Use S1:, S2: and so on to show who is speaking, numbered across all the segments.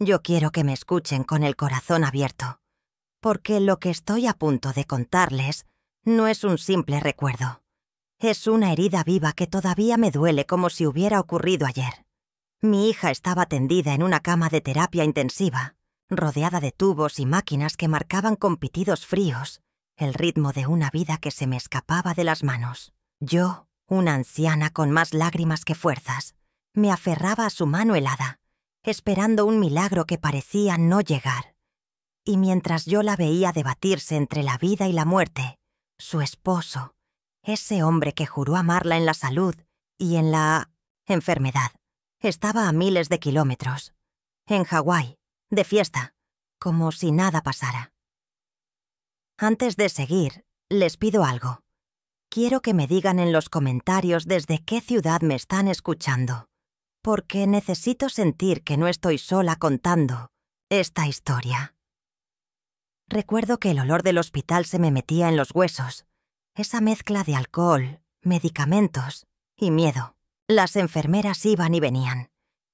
S1: Yo quiero que me escuchen con el corazón abierto, porque lo que estoy a punto de contarles no es un simple recuerdo. Es una herida viva que todavía me duele como si hubiera ocurrido ayer. Mi hija estaba tendida en una cama de terapia intensiva, rodeada de tubos y máquinas que marcaban con pitidos fríos el ritmo de una vida que se me escapaba de las manos. Yo, una anciana con más lágrimas que fuerzas, me aferraba a su mano helada, esperando un milagro que parecía no llegar. Y mientras yo la veía debatirse entre la vida y la muerte, su esposo, ese hombre que juró amarla en la salud y en la enfermedad, estaba a miles de kilómetros, en Hawái, de fiesta, como si nada pasara. Antes de seguir, les pido algo. Quiero que me digan en los comentarios desde qué ciudad me están escuchando, porque necesito sentir que no estoy sola contando esta historia. Recuerdo que el olor del hospital se me metía en los huesos, esa mezcla de alcohol, medicamentos y miedo. Las enfermeras iban y venían,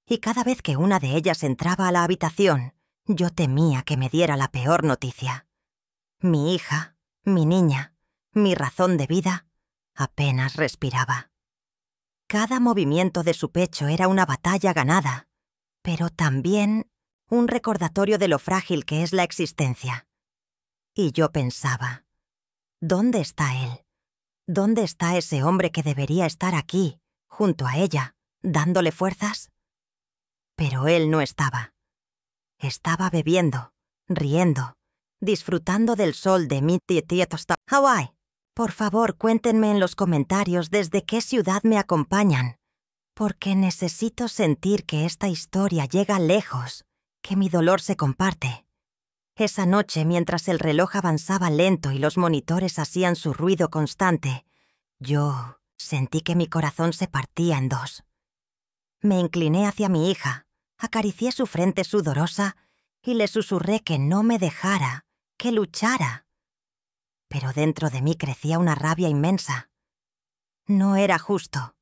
S1: y cada vez que una de ellas entraba a la habitación, yo temía que me diera la peor noticia. Mi hija, mi niña, mi razón de vida, apenas respiraba. Cada movimiento de su pecho era una batalla ganada, pero también un recordatorio de lo frágil que es la existencia. Y yo pensaba, ¿dónde está él? ¿Dónde está ese hombre que debería estar aquí, junto a ella, dándole fuerzas? Pero él no estaba. Estaba bebiendo, riendo, disfrutando del sol de Hawái. Por favor, cuéntenme en los comentarios desde qué ciudad me acompañan, porque necesito sentir que esta historia llega lejos, que mi dolor se comparte. Esa noche, mientras el reloj avanzaba lento y los monitores hacían su ruido constante, yo sentí que mi corazón se partía en dos. Me incliné hacia mi hija, acaricié su frente sudorosa y le susurré que no me dejara, que luchara. Pero dentro de mí crecía una rabia inmensa. No era justo.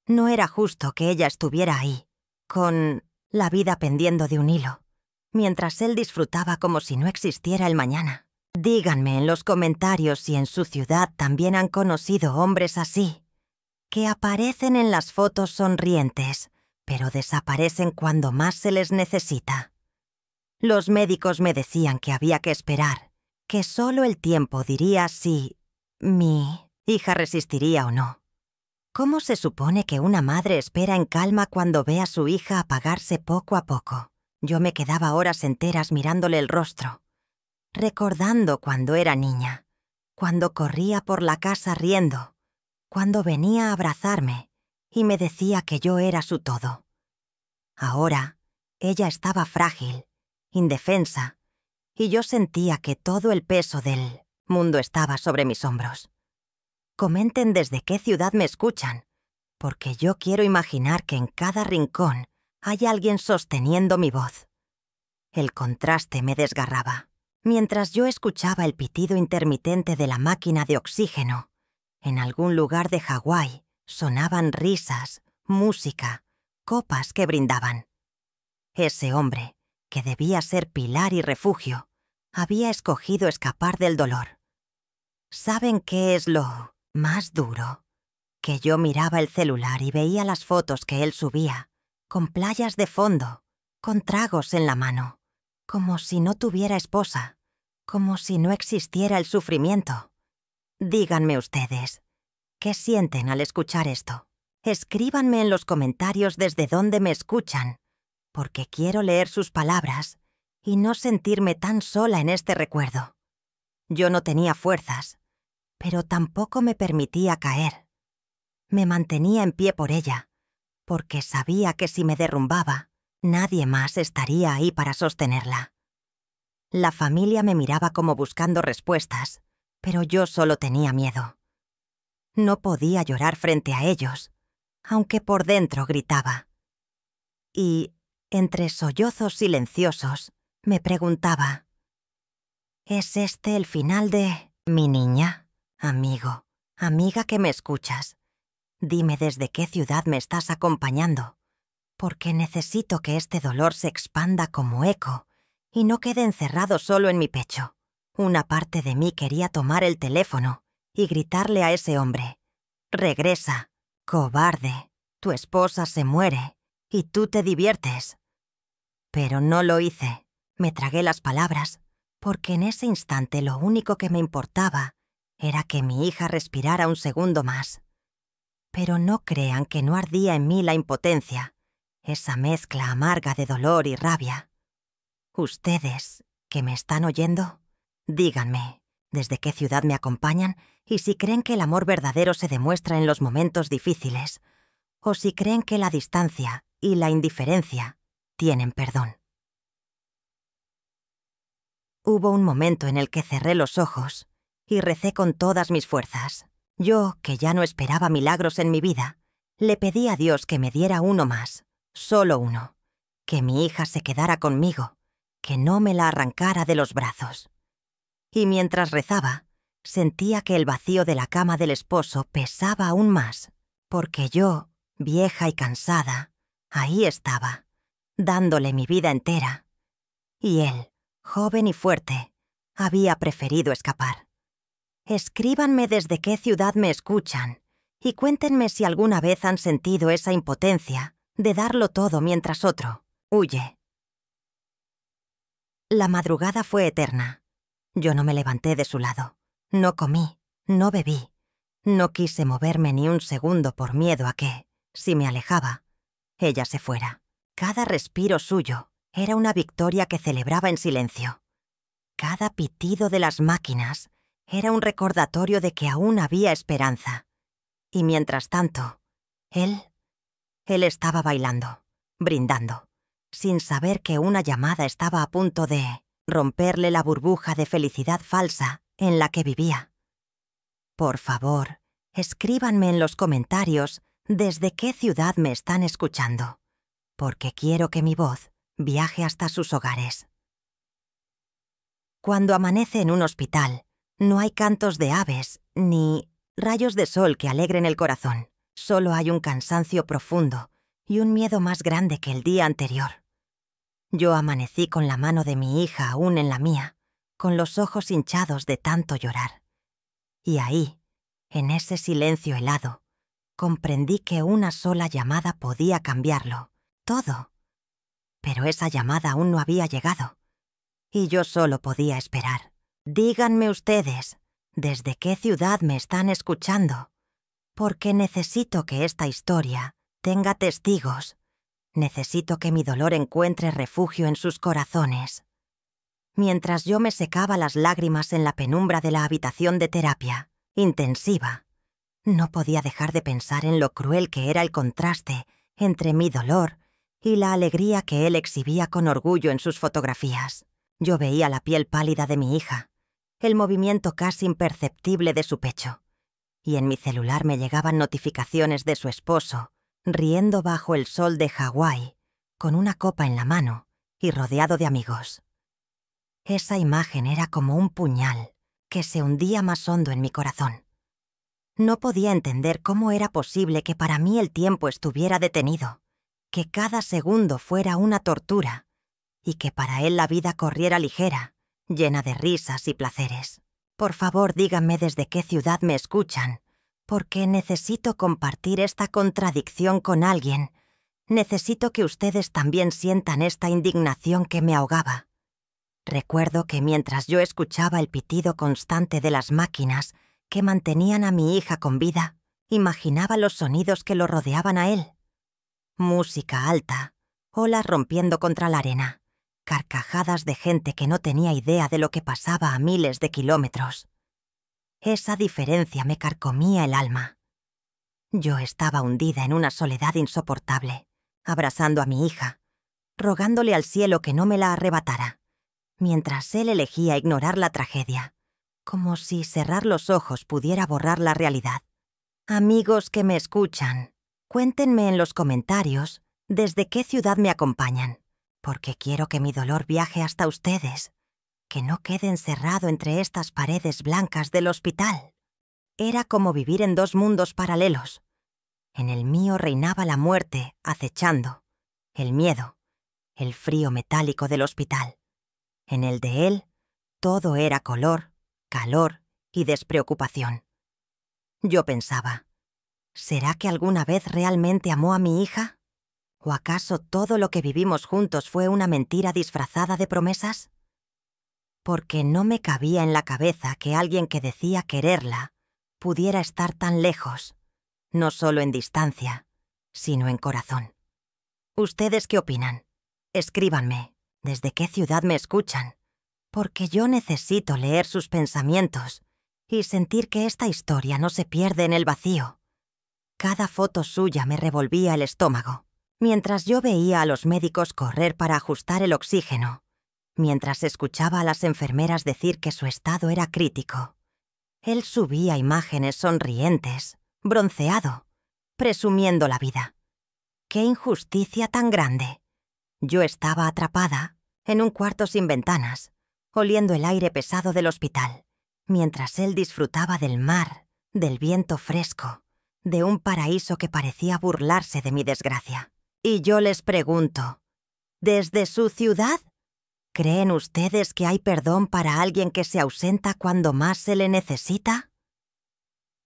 S1: No era justo que ella estuviera ahí, con la vida pendiendo de un hilo, mientras él disfrutaba como si no existiera el mañana. Díganme en los comentarios si en su ciudad también han conocido hombres así, que aparecen en las fotos sonrientes, pero desaparecen cuando más se les necesita. Los médicos me decían que había que esperar, que solo el tiempo diría si mi hija resistiría o no. ¿Cómo se supone que una madre espera en calma cuando ve a su hija apagarse poco a poco? Yo me quedaba horas enteras mirándole el rostro, recordando cuando era niña, cuando corría por la casa riendo, cuando venía a abrazarme y me decía que yo era su todo. Ahora, ella estaba frágil, indefensa, y yo sentía que todo el peso del mundo estaba sobre mis hombros. Comenten desde qué ciudad me escuchan, porque yo quiero imaginar que en cada rincón hay alguien sosteniendo mi voz. El contraste me desgarraba. Mientras yo escuchaba el pitido intermitente de la máquina de oxígeno, en algún lugar de Hawái sonaban risas, música, copas que brindaban. Ese hombre, que debía ser pilar y refugio, había escogido escapar del dolor. ¿Saben qué es lo más duro? Que yo miraba el celular y veía las fotos que él subía, con playas de fondo, con tragos en la mano, como si no tuviera esposa, como si no existiera el sufrimiento. Díganme ustedes, ¿qué sienten al escuchar esto? Escríbanme en los comentarios desde dónde me escuchan, porque quiero leer sus palabras y no sentirme tan sola en este recuerdo. Yo no tenía fuerzas, pero tampoco me permitía caer. Me mantenía en pie por ella, porque sabía que si me derrumbaba, nadie más estaría ahí para sostenerla. La familia me miraba como buscando respuestas, pero yo solo tenía miedo. No podía llorar frente a ellos, aunque por dentro gritaba. Y, entre sollozos silenciosos, me preguntaba, ¿es este el final de mi niña? Amigo, amiga que me escuchas, dime desde qué ciudad me estás acompañando, porque necesito que este dolor se expanda como eco y no quede encerrado solo en mi pecho. Una parte de mí quería tomar el teléfono y gritarle a ese hombre: «Regresa, cobarde, tu esposa se muere y tú te diviertes». Pero no lo hice. Me tragué las palabras, porque en ese instante lo único que me importaba era que mi hija respirara un segundo más. Pero no crean que no ardía en mí la impotencia, esa mezcla amarga de dolor y rabia. Ustedes, que me están oyendo, díganme desde qué ciudad me acompañan y si creen que el amor verdadero se demuestra en los momentos difíciles, o si creen que la distancia y la indiferencia tienen perdón. Hubo un momento en el que cerré los ojos y recé con todas mis fuerzas. Yo, que ya no esperaba milagros en mi vida, le pedí a Dios que me diera uno más, solo uno, que mi hija se quedara conmigo, que no me la arrancara de los brazos. Y mientras rezaba, sentía que el vacío de la cama del esposo pesaba aún más, porque yo, vieja y cansada, ahí estaba, dándole mi vida entera, y él, joven y fuerte, había preferido escapar. Escríbanme desde qué ciudad me escuchan y cuéntenme si alguna vez han sentido esa impotencia de darlo todo mientras otro huye. La madrugada fue eterna. Yo no me levanté de su lado, no comí, no bebí, no quise moverme ni un segundo por miedo a que, si me alejaba, ella se fuera. Cada respiro suyo era una victoria que celebraba en silencio. Cada pitido de las máquinas era un recordatorio de que aún había esperanza. Y mientras tanto, él estaba bailando, brindando, sin saber que una llamada estaba a punto de romperle la burbuja de felicidad falsa en la que vivía. Por favor, escríbanme en los comentarios desde qué ciudad me están escuchando, porque quiero que mi voz viaje hasta sus hogares. Cuando amanece en un hospital, no hay cantos de aves ni rayos de sol que alegren el corazón. Solo hay un cansancio profundo y un miedo más grande que el día anterior. Yo amanecí con la mano de mi hija aún en la mía, con los ojos hinchados de tanto llorar. Y ahí, en ese silencio helado, comprendí que una sola llamada podía cambiarlo, todo. Pero esa llamada aún no había llegado. Y yo solo podía esperar. Díganme ustedes, ¿desde qué ciudad me están escuchando? Porque necesito que esta historia tenga testigos. Necesito que mi dolor encuentre refugio en sus corazones. Mientras yo me secaba las lágrimas en la penumbra de la habitación de terapia, intensiva, no podía dejar de pensar en lo cruel que era el contraste entre mi dolor y la alegría que él exhibía con orgullo en sus fotografías. Yo veía la piel pálida de mi hija, el movimiento casi imperceptible de su pecho, y en mi celular me llegaban notificaciones de su esposo, riendo bajo el sol de Hawái, con una copa en la mano y rodeado de amigos. Esa imagen era como un puñal que se hundía más hondo en mi corazón. No podía entender cómo era posible que para mí el tiempo estuviera detenido, que cada segundo fuera una tortura, y que para él la vida corriera ligera, llena de risas y placeres. Por favor, díganme desde qué ciudad me escuchan, porque necesito compartir esta contradicción con alguien. Necesito que ustedes también sientan esta indignación que me ahogaba. Recuerdo que mientras yo escuchaba el pitido constante de las máquinas que mantenían a mi hija con vida, imaginaba los sonidos que lo rodeaban a él. Música alta, olas rompiendo contra la arena, carcajadas de gente que no tenía idea de lo que pasaba a miles de kilómetros. Esa diferencia me carcomía el alma. Yo estaba hundida en una soledad insoportable, abrazando a mi hija, rogándole al cielo que no me la arrebatara, mientras él elegía ignorar la tragedia, como si cerrar los ojos pudiera borrar la realidad. Amigos que me escuchan, cuéntenme en los comentarios desde qué ciudad me acompañan, porque quiero que mi dolor viaje hasta ustedes, que no quede encerrado entre estas paredes blancas del hospital. Era como vivir en dos mundos paralelos. En el mío reinaba la muerte, acechando, el miedo, el frío metálico del hospital. En el de él, todo era color, calor y despreocupación. Yo pensaba, ¿será que alguna vez realmente amó a mi hija? ¿O acaso todo lo que vivimos juntos fue una mentira disfrazada de promesas? Porque no me cabía en la cabeza que alguien que decía quererla pudiera estar tan lejos, no solo en distancia, sino en corazón. ¿Ustedes qué opinan? Escríbanme, ¿desde qué ciudad me escuchan? Porque yo necesito leer sus pensamientos y sentir que esta historia no se pierde en el vacío. Cada foto suya me revolvía el estómago, mientras yo veía a los médicos correr para ajustar el oxígeno, mientras escuchaba a las enfermeras decir que su estado era crítico. Él subía imágenes sonrientes, bronceado, presumiendo la vida. ¡Qué injusticia tan grande! Yo estaba atrapada en un cuarto sin ventanas, oliendo el aire pesado del hospital, mientras él disfrutaba del mar, del viento fresco, de un paraíso que parecía burlarse de mi desgracia. Y yo les pregunto, ¿desde su ciudad? ¿Creen ustedes que hay perdón para alguien que se ausenta cuando más se le necesita?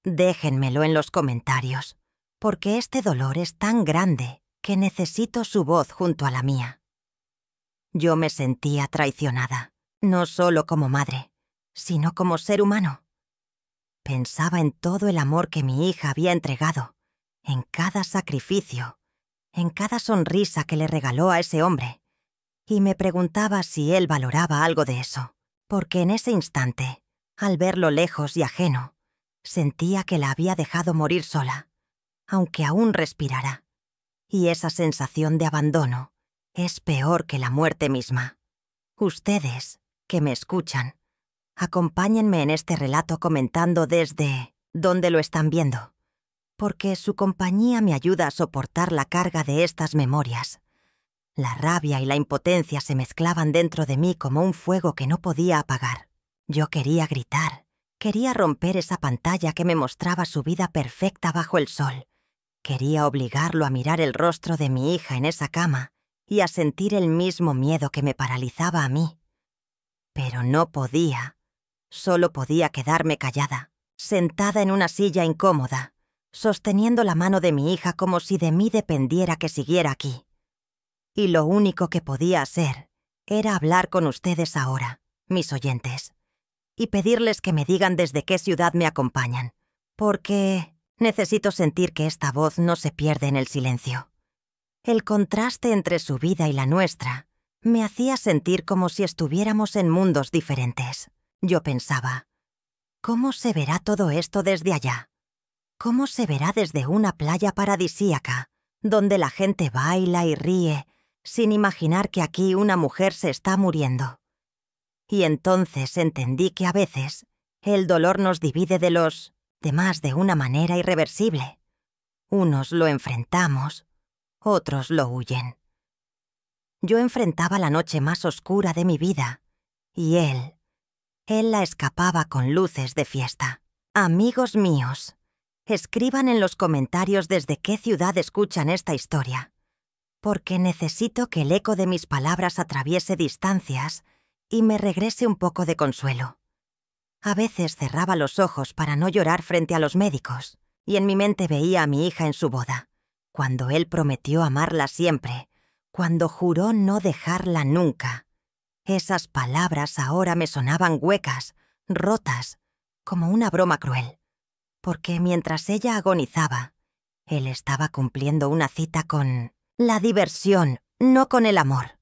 S1: Déjenmelo en los comentarios, porque este dolor es tan grande que necesito su voz junto a la mía. Yo me sentía traicionada, no solo como madre, sino como ser humano. Pensaba en todo el amor que mi hija había entregado, en cada sacrificio, en cada sonrisa que le regaló a ese hombre, y me preguntaba si él valoraba algo de eso, porque en ese instante, al verlo lejos y ajeno, sentía que la había dejado morir sola, aunque aún respirara. Y esa sensación de abandono es peor que la muerte misma. Ustedes, que me escuchan, acompáñenme en este relato comentando desde dónde lo están viendo, porque su compañía me ayuda a soportar la carga de estas memorias. La rabia y la impotencia se mezclaban dentro de mí como un fuego que no podía apagar. Yo quería gritar, quería romper esa pantalla que me mostraba su vida perfecta bajo el sol. Quería obligarlo a mirar el rostro de mi hija en esa cama y a sentir el mismo miedo que me paralizaba a mí. Pero no podía. Solo podía quedarme callada, sentada en una silla incómoda, sosteniendo la mano de mi hija como si de mí dependiera que siguiera aquí. Y lo único que podía hacer era hablar con ustedes ahora, mis oyentes, y pedirles que me digan desde qué ciudad me acompañan, porque necesito sentir que esta voz no se pierde en el silencio. El contraste entre su vida y la nuestra me hacía sentir como si estuviéramos en mundos diferentes. Yo pensaba, ¿cómo se verá todo esto desde allá? ¿Cómo se verá desde una playa paradisíaca, donde la gente baila y ríe, sin imaginar que aquí una mujer se está muriendo? Y entonces entendí que a veces el dolor nos divide de los demás de una manera irreversible. Unos lo enfrentamos, otros lo huyen. Yo enfrentaba la noche más oscura de mi vida, y él la escapaba con luces de fiesta. Amigos míos, escriban en los comentarios desde qué ciudad escuchan esta historia, porque necesito que el eco de mis palabras atraviese distancias y me regrese un poco de consuelo. A veces cerraba los ojos para no llorar frente a los médicos, y en mi mente veía a mi hija en su boda, cuando él prometió amarla siempre, cuando juró no dejarla nunca. Esas palabras ahora me sonaban huecas, rotas, como una broma cruel, porque mientras ella agonizaba, él estaba cumpliendo una cita con la diversión, no con el amor.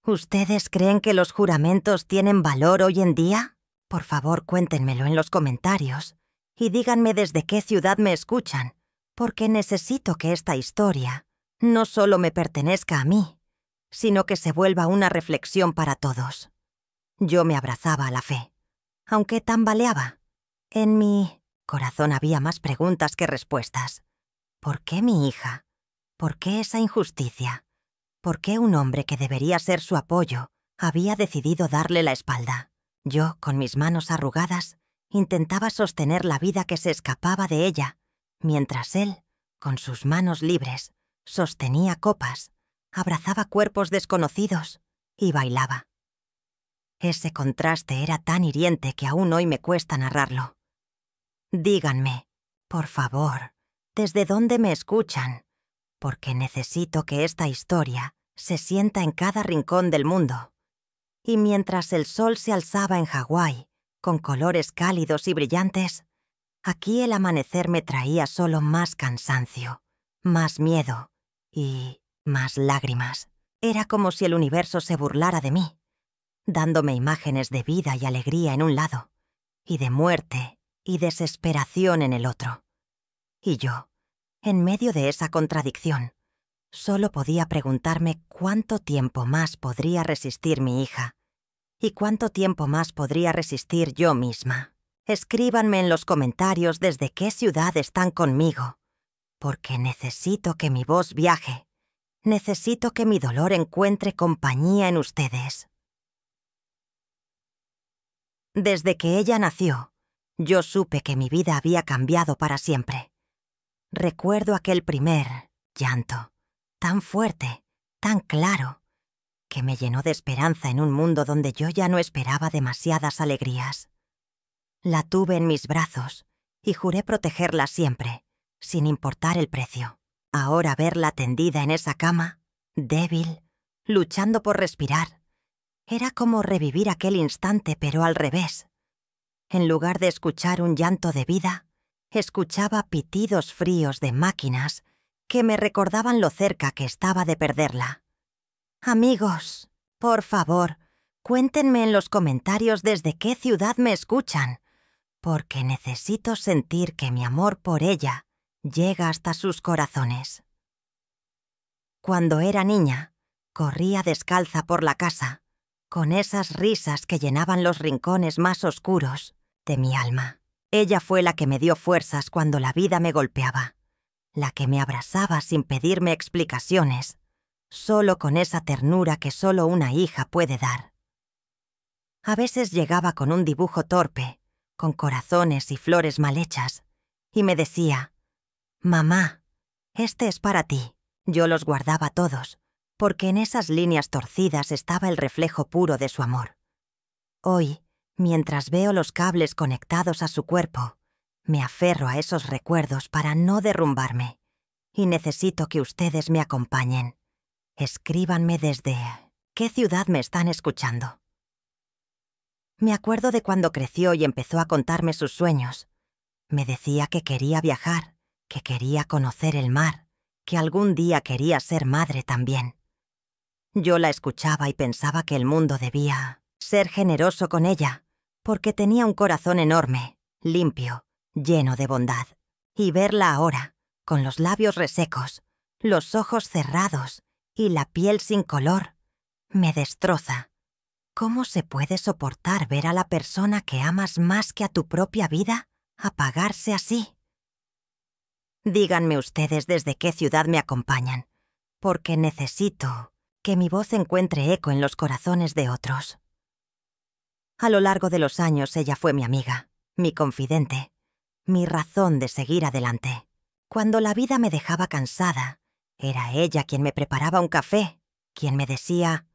S1: ¿Ustedes creen que los juramentos tienen valor hoy en día? Por favor, cuéntenmelo en los comentarios y díganme desde qué ciudad me escuchan, porque necesito que esta historia no solo me pertenezca a mí, sino que se vuelva una reflexión para todos. Yo me abrazaba a la fe, aunque tambaleaba. En mi corazón había más preguntas que respuestas. ¿Por qué mi hija? ¿Por qué esa injusticia? ¿Por qué un hombre que debería ser su apoyo había decidido darle la espalda? Yo, con mis manos arrugadas, intentaba sostener la vida que se escapaba de ella, mientras él, con sus manos libres, sostenía copas, abrazaba cuerpos desconocidos y bailaba. Ese contraste era tan hiriente que aún hoy me cuesta narrarlo. Díganme, por favor, ¿desde dónde me escuchan? Porque necesito que esta historia se sienta en cada rincón del mundo. Y mientras el sol se alzaba en Hawái, con colores cálidos y brillantes, aquí el amanecer me traía solo más cansancio, más miedo y más lágrimas. Era como si el universo se burlara de mí, dándome imágenes de vida y alegría en un lado, y de muerte y desesperación en el otro. Y yo, en medio de esa contradicción, solo podía preguntarme cuánto tiempo más podría resistir mi hija y cuánto tiempo más podría resistir yo misma. Escríbanme en los comentarios desde qué ciudad están conmigo, porque necesito que mi voz viaje. Necesito que mi dolor encuentre compañía en ustedes. Desde que ella nació, yo supe que mi vida había cambiado para siempre. Recuerdo aquel primer llanto, tan fuerte, tan claro, que me llenó de esperanza en un mundo donde yo ya no esperaba demasiadas alegrías. La tuve en mis brazos y juré protegerla siempre, sin importar el precio. Ahora verla tendida en esa cama, débil, luchando por respirar, era como revivir aquel instante pero al revés. En lugar de escuchar un llanto de vida, escuchaba pitidos fríos de máquinas que me recordaban lo cerca que estaba de perderla. Amigos, por favor, cuéntenme en los comentarios desde qué ciudad me escuchan, porque necesito sentir que mi amor por ella llega hasta sus corazones. Cuando era niña, corría descalza por la casa, con esas risas que llenaban los rincones más oscuros de mi alma. Ella fue la que me dio fuerzas cuando la vida me golpeaba, la que me abrazaba sin pedirme explicaciones, solo con esa ternura que solo una hija puede dar. A veces llegaba con un dibujo torpe, con corazones y flores mal hechas, y me decía: «Mamá, este es para ti». Yo los guardaba todos, porque en esas líneas torcidas estaba el reflejo puro de su amor. Hoy, mientras veo los cables conectados a su cuerpo, me aferro a esos recuerdos para no derrumbarme, y necesito que ustedes me acompañen. Escríbanme desde qué ciudad me están escuchando. Me acuerdo de cuando creció y empezó a contarme sus sueños. Me decía que quería viajar, que quería conocer el mar, que algún día quería ser madre también. Yo la escuchaba y pensaba que el mundo debía ser generoso con ella, porque tenía un corazón enorme, limpio, lleno de bondad. Y verla ahora, con los labios resecos, los ojos cerrados y la piel sin color, me destroza. ¿Cómo se puede soportar ver a la persona que amas más que a tu propia vida apagarse así? Díganme ustedes desde qué ciudad me acompañan, porque necesito que mi voz encuentre eco en los corazones de otros. A lo largo de los años ella fue mi amiga, mi confidente, mi razón de seguir adelante. Cuando la vida me dejaba cansada, era ella quien me preparaba un café, quien me decía: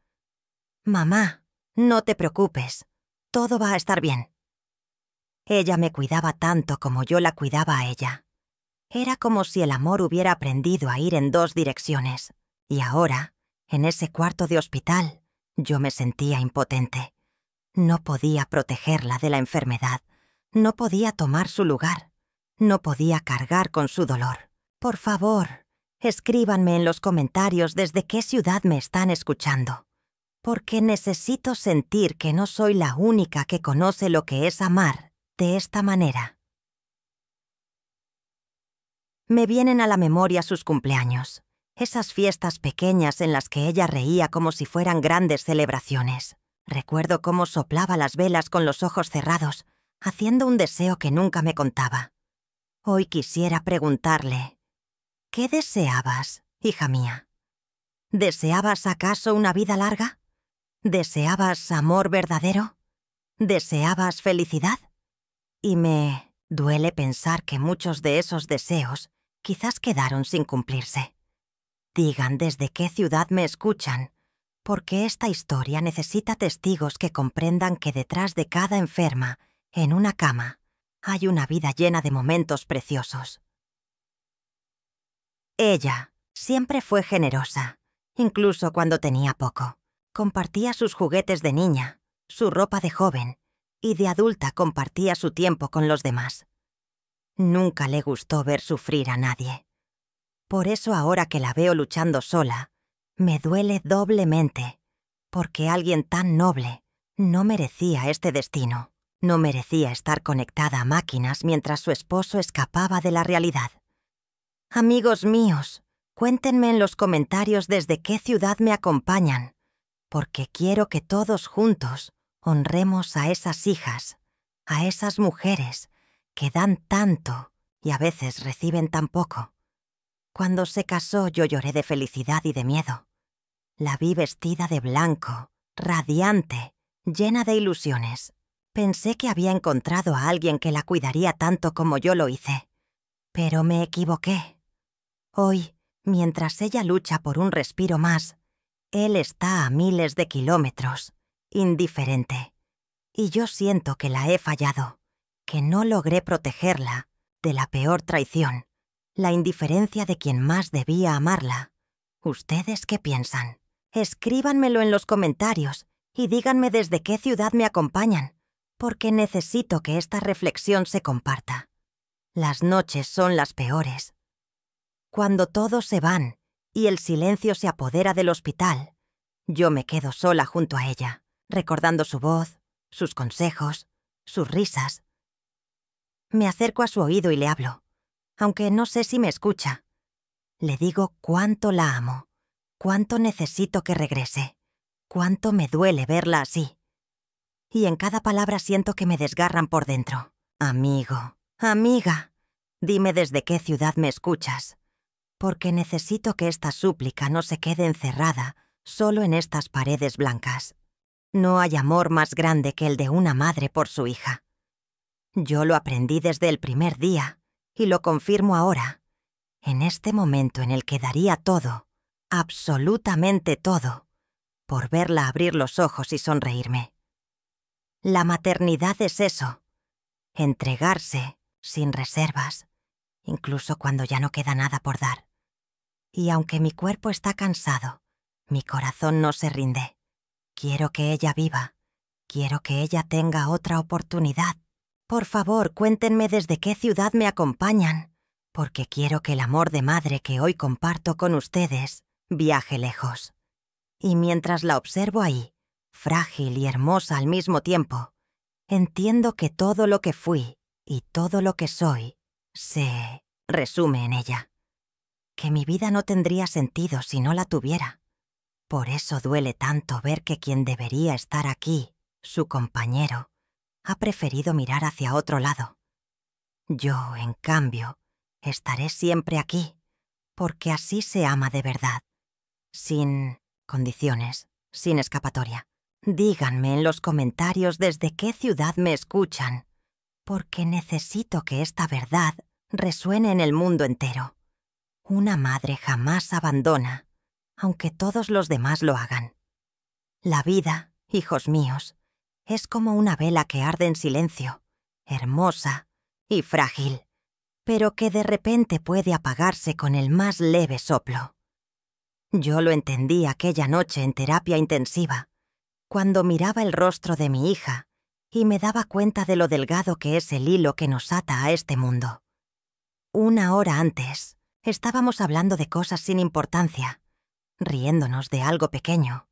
S1: «Mamá, no te preocupes, todo va a estar bien». Ella me cuidaba tanto como yo la cuidaba a ella. Era como si el amor hubiera aprendido a ir en dos direcciones. Y ahora, en ese cuarto de hospital, yo me sentía impotente. No podía protegerla de la enfermedad. No podía tomar su lugar. No podía cargar con su dolor. Por favor, escríbanme en los comentarios desde qué ciudad me están escuchando, porque necesito sentir que no soy la única que conoce lo que es amar de esta manera. Me vienen a la memoria sus cumpleaños, esas fiestas pequeñas en las que ella reía como si fueran grandes celebraciones. Recuerdo cómo soplaba las velas con los ojos cerrados, haciendo un deseo que nunca me contaba. Hoy quisiera preguntarle: ¿qué deseabas, hija mía? ¿Deseabas acaso una vida larga? ¿Deseabas amor verdadero? ¿Deseabas felicidad? Y me duele pensar que muchos de esos deseos quizás quedaron sin cumplirse. Digan desde qué ciudad me escuchan, porque esta historia necesita testigos que comprendan que detrás de cada enferma, en una cama, hay una vida llena de momentos preciosos. Ella siempre fue generosa, incluso cuando tenía poco. Compartía sus juguetes de niña, su ropa de joven, y de adulta compartía su tiempo con los demás. Nunca le gustó ver sufrir a nadie. Por eso ahora que la veo luchando sola, me duele doblemente, porque alguien tan noble no merecía este destino, no merecía estar conectada a máquinas mientras su esposo escapaba de la realidad. Amigos míos, cuéntenme en los comentarios desde qué ciudad me acompañan, porque quiero que todos juntos honremos a esas hijas, a esas mujeres que dan tanto y a veces reciben tan poco. Cuando se casó yo lloré de felicidad y de miedo. La vi vestida de blanco, radiante, llena de ilusiones. Pensé que había encontrado a alguien que la cuidaría tanto como yo lo hice. Pero me equivoqué. Hoy, mientras ella lucha por un respiro más, él está a miles de kilómetros, indiferente. Y yo siento que la he fallado, que no logré protegerla de la peor traición, la indiferencia de quien más debía amarla. ¿Ustedes qué piensan? Escríbanmelo en los comentarios y díganme desde qué ciudad me acompañan, porque necesito que esta reflexión se comparta. Las noches son las peores. Cuando todos se van y el silencio se apodera del hospital, yo me quedo sola junto a ella, recordando su voz, sus consejos, sus risas. Me acerco a su oído y le hablo, aunque no sé si me escucha. Le digo cuánto la amo, cuánto necesito que regrese, cuánto me duele verla así. Y en cada palabra siento que me desgarran por dentro. Amigo, amiga, dime desde qué ciudad me escuchas, porque necesito que esta súplica no se quede encerrada solo en estas paredes blancas. No hay amor más grande que el de una madre por su hija. Yo lo aprendí desde el primer día y lo confirmo ahora, en este momento en el que daría todo, absolutamente todo, por verla abrir los ojos y sonreírme. La maternidad es eso, entregarse sin reservas, incluso cuando ya no queda nada por dar. Y aunque mi cuerpo está cansado, mi corazón no se rinde. Quiero que ella viva, quiero que ella tenga otra oportunidad. Por favor, cuéntenme desde qué ciudad me acompañan, porque quiero que el amor de madre que hoy comparto con ustedes viaje lejos. Y mientras la observo ahí, frágil y hermosa al mismo tiempo, entiendo que todo lo que fui y todo lo que soy se resume en ella. Que mi vida no tendría sentido si no la tuviera. Por eso duele tanto ver que quien debería estar aquí, su compañero, ha preferido mirar hacia otro lado. Yo, en cambio, estaré siempre aquí, porque así se ama de verdad, sin condiciones, sin escapatoria. Díganme en los comentarios desde qué ciudad me escuchan, porque necesito que esta verdad resuene en el mundo entero. Una madre jamás abandona, aunque todos los demás lo hagan. La vida, hijos míos, es como una vela que arde en silencio, hermosa y frágil, pero que de repente puede apagarse con el más leve soplo. Yo lo entendí aquella noche en terapia intensiva, cuando miraba el rostro de mi hija y me daba cuenta de lo delgado que es el hilo que nos ata a este mundo. Una hora antes, estábamos hablando de cosas sin importancia, riéndonos de algo pequeño,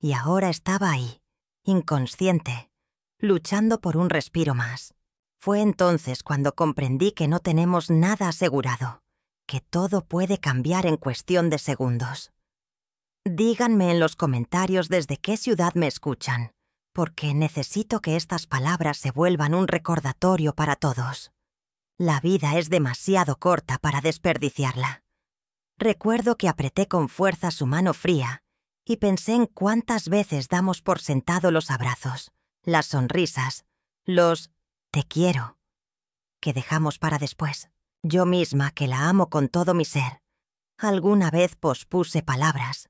S1: y ahora estaba ahí, inconsciente, luchando por un respiro más. Fue entonces cuando comprendí que no tenemos nada asegurado, que todo puede cambiar en cuestión de segundos. Díganme en los comentarios desde qué ciudad me escuchan, porque necesito que estas palabras se vuelvan un recordatorio para todos. La vida es demasiado corta para desperdiciarla. Recuerdo que apreté con fuerza su mano fría y pensé en cuántas veces damos por sentado los abrazos, las sonrisas, los «te quiero» que dejamos para después. Yo misma, que la amo con todo mi ser, Alguna vez pospuse palabras.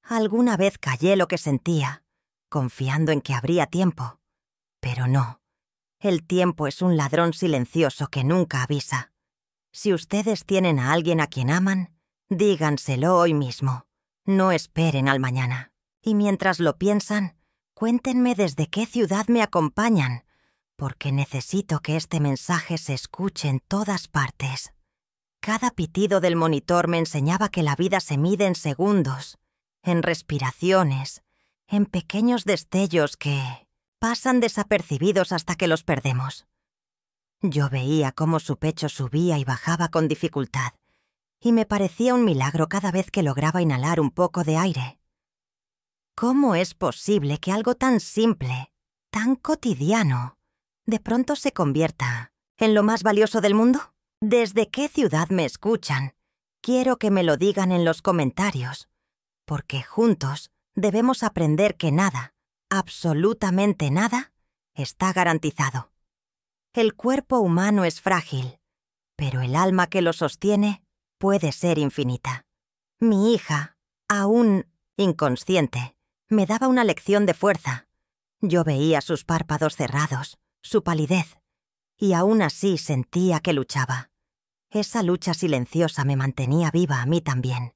S1: Alguna vez callé lo que sentía, confiando en que habría tiempo. Pero no. El tiempo es un ladrón silencioso que nunca avisa. Si ustedes tienen a alguien a quien aman, díganselo hoy mismo. No esperen al mañana. Y mientras lo piensan, cuéntenme desde qué ciudad me acompañan, porque necesito que este mensaje se escuche en todas partes. Cada pitido del monitor me enseñaba que la vida se mide en segundos, en respiraciones, en pequeños destellos que pasan desapercibidos hasta que los perdemos. Yo veía cómo su pecho subía y bajaba con dificultad, y me parecía un milagro cada vez que lograba inhalar un poco de aire. ¿Cómo es posible que algo tan simple, tan cotidiano, de pronto se convierta en lo más valioso del mundo? ¿Desde qué ciudad me escuchan? Quiero que me lo digan en los comentarios, porque juntos debemos aprender que nada, absolutamente nada, está garantizado. El cuerpo humano es frágil, pero el alma que lo sostiene puede ser infinita. Mi hija, aún inconsciente, me daba una lección de fuerza. Yo veía sus párpados cerrados, su palidez, y aún así sentía que luchaba. Esa lucha silenciosa me mantenía viva a mí también.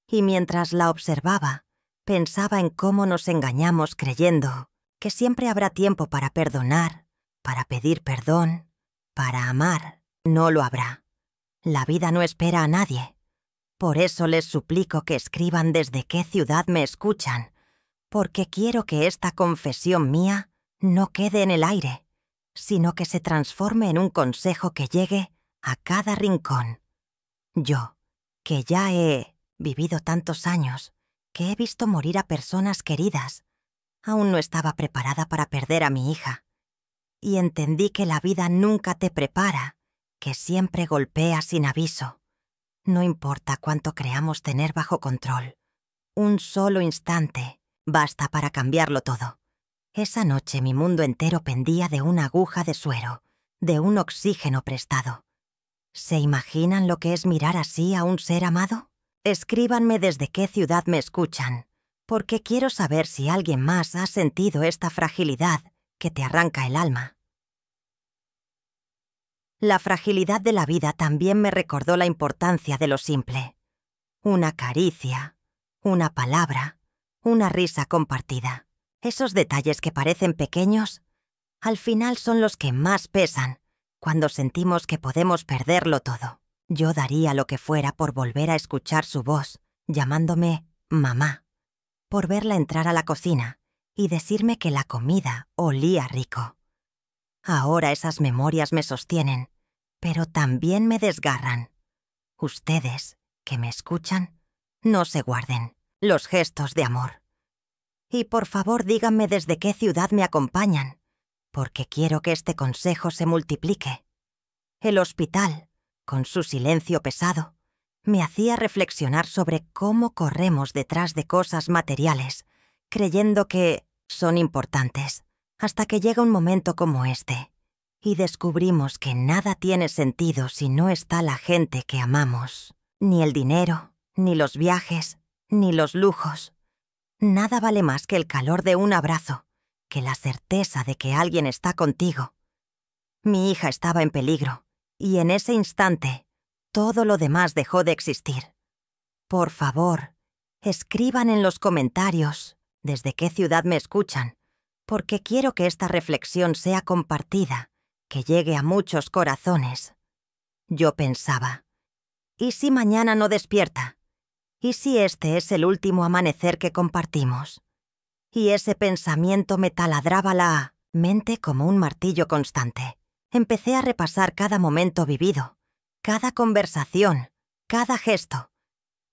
S1: Y mientras la observaba, pensaba en cómo nos engañamos creyendo que siempre habrá tiempo para perdonar, para pedir perdón, para amar. No lo habrá. La vida no espera a nadie. Por eso les suplico que escriban desde qué ciudad me escuchan, porque quiero que esta confesión mía no quede en el aire, sino que se transforme en un consejo que llegue a cada rincón. Yo, que ya he vivido tantos años, que he visto morir a personas queridas, aún no estaba preparada para perder a mi hija. Y entendí que la vida nunca te prepara, que siempre golpea sin aviso. No importa cuánto creamos tener bajo control. Un solo instante basta para cambiarlo todo. Esa noche mi mundo entero pendía de una aguja de suero, de un oxígeno prestado. ¿Se imaginan lo que es mirar así a un ser amado? Escríbanme desde qué ciudad me escuchan, porque quiero saber si alguien más ha sentido esta fragilidad que te arranca el alma. La fragilidad de la vida también me recordó la importancia de lo simple. Una caricia, una palabra, una risa compartida. Esos detalles que parecen pequeños, al final son los que más pesan cuando sentimos que podemos perderlo todo. Yo daría lo que fuera por volver a escuchar su voz, llamándome mamá, por verla entrar a la cocina y decirme que la comida olía rico. Ahora esas memorias me sostienen, pero también me desgarran. Ustedes, que me escuchan, no se guarden los gestos de amor. Y por favor díganme desde qué ciudad me acompañan, porque quiero que este consejo se multiplique. El hospital, con su silencio pesado, me hacía reflexionar sobre cómo corremos detrás de cosas materiales, creyendo que son importantes, hasta que llega un momento como este, y descubrimos que nada tiene sentido si no está la gente que amamos. Ni el dinero, ni los viajes, ni los lujos. Nada vale más que el calor de un abrazo, que la certeza de que alguien está contigo. Mi hija estaba en peligro, y en ese instante, todo lo demás dejó de existir. Por favor, escriban en los comentarios desde qué ciudad me escuchan, porque quiero que esta reflexión sea compartida, que llegue a muchos corazones. Yo pensaba, ¿y si mañana no despierta? ¿Y si este es el último amanecer que compartimos? Y ese pensamiento me taladraba la mente como un martillo constante. Empecé a repasar cada momento vivido, cada conversación, cada gesto,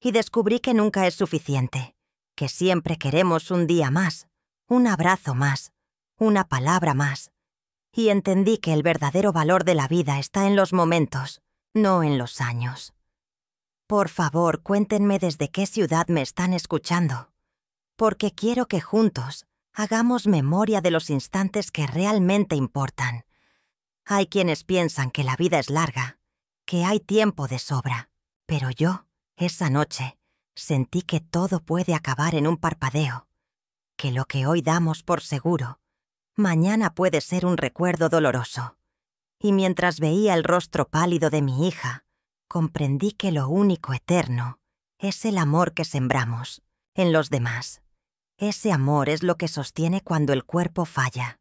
S1: y descubrí que nunca es suficiente, que siempre queremos un día más, un abrazo más, una palabra más. Y entendí que el verdadero valor de la vida está en los momentos, no en los años. Por favor, cuéntenme desde qué ciudad me están escuchando, porque quiero que juntos hagamos memoria de los instantes que realmente importan. Hay quienes piensan que la vida es larga, que hay tiempo de sobra, pero yo Esa noche sentí que todo puede acabar en un parpadeo, que lo que hoy damos por seguro, mañana puede ser un recuerdo doloroso. Y mientras veía el rostro pálido de mi hija, comprendí que lo único eterno es el amor que sembramos en los demás. Ese amor es lo que sostiene cuando el cuerpo falla.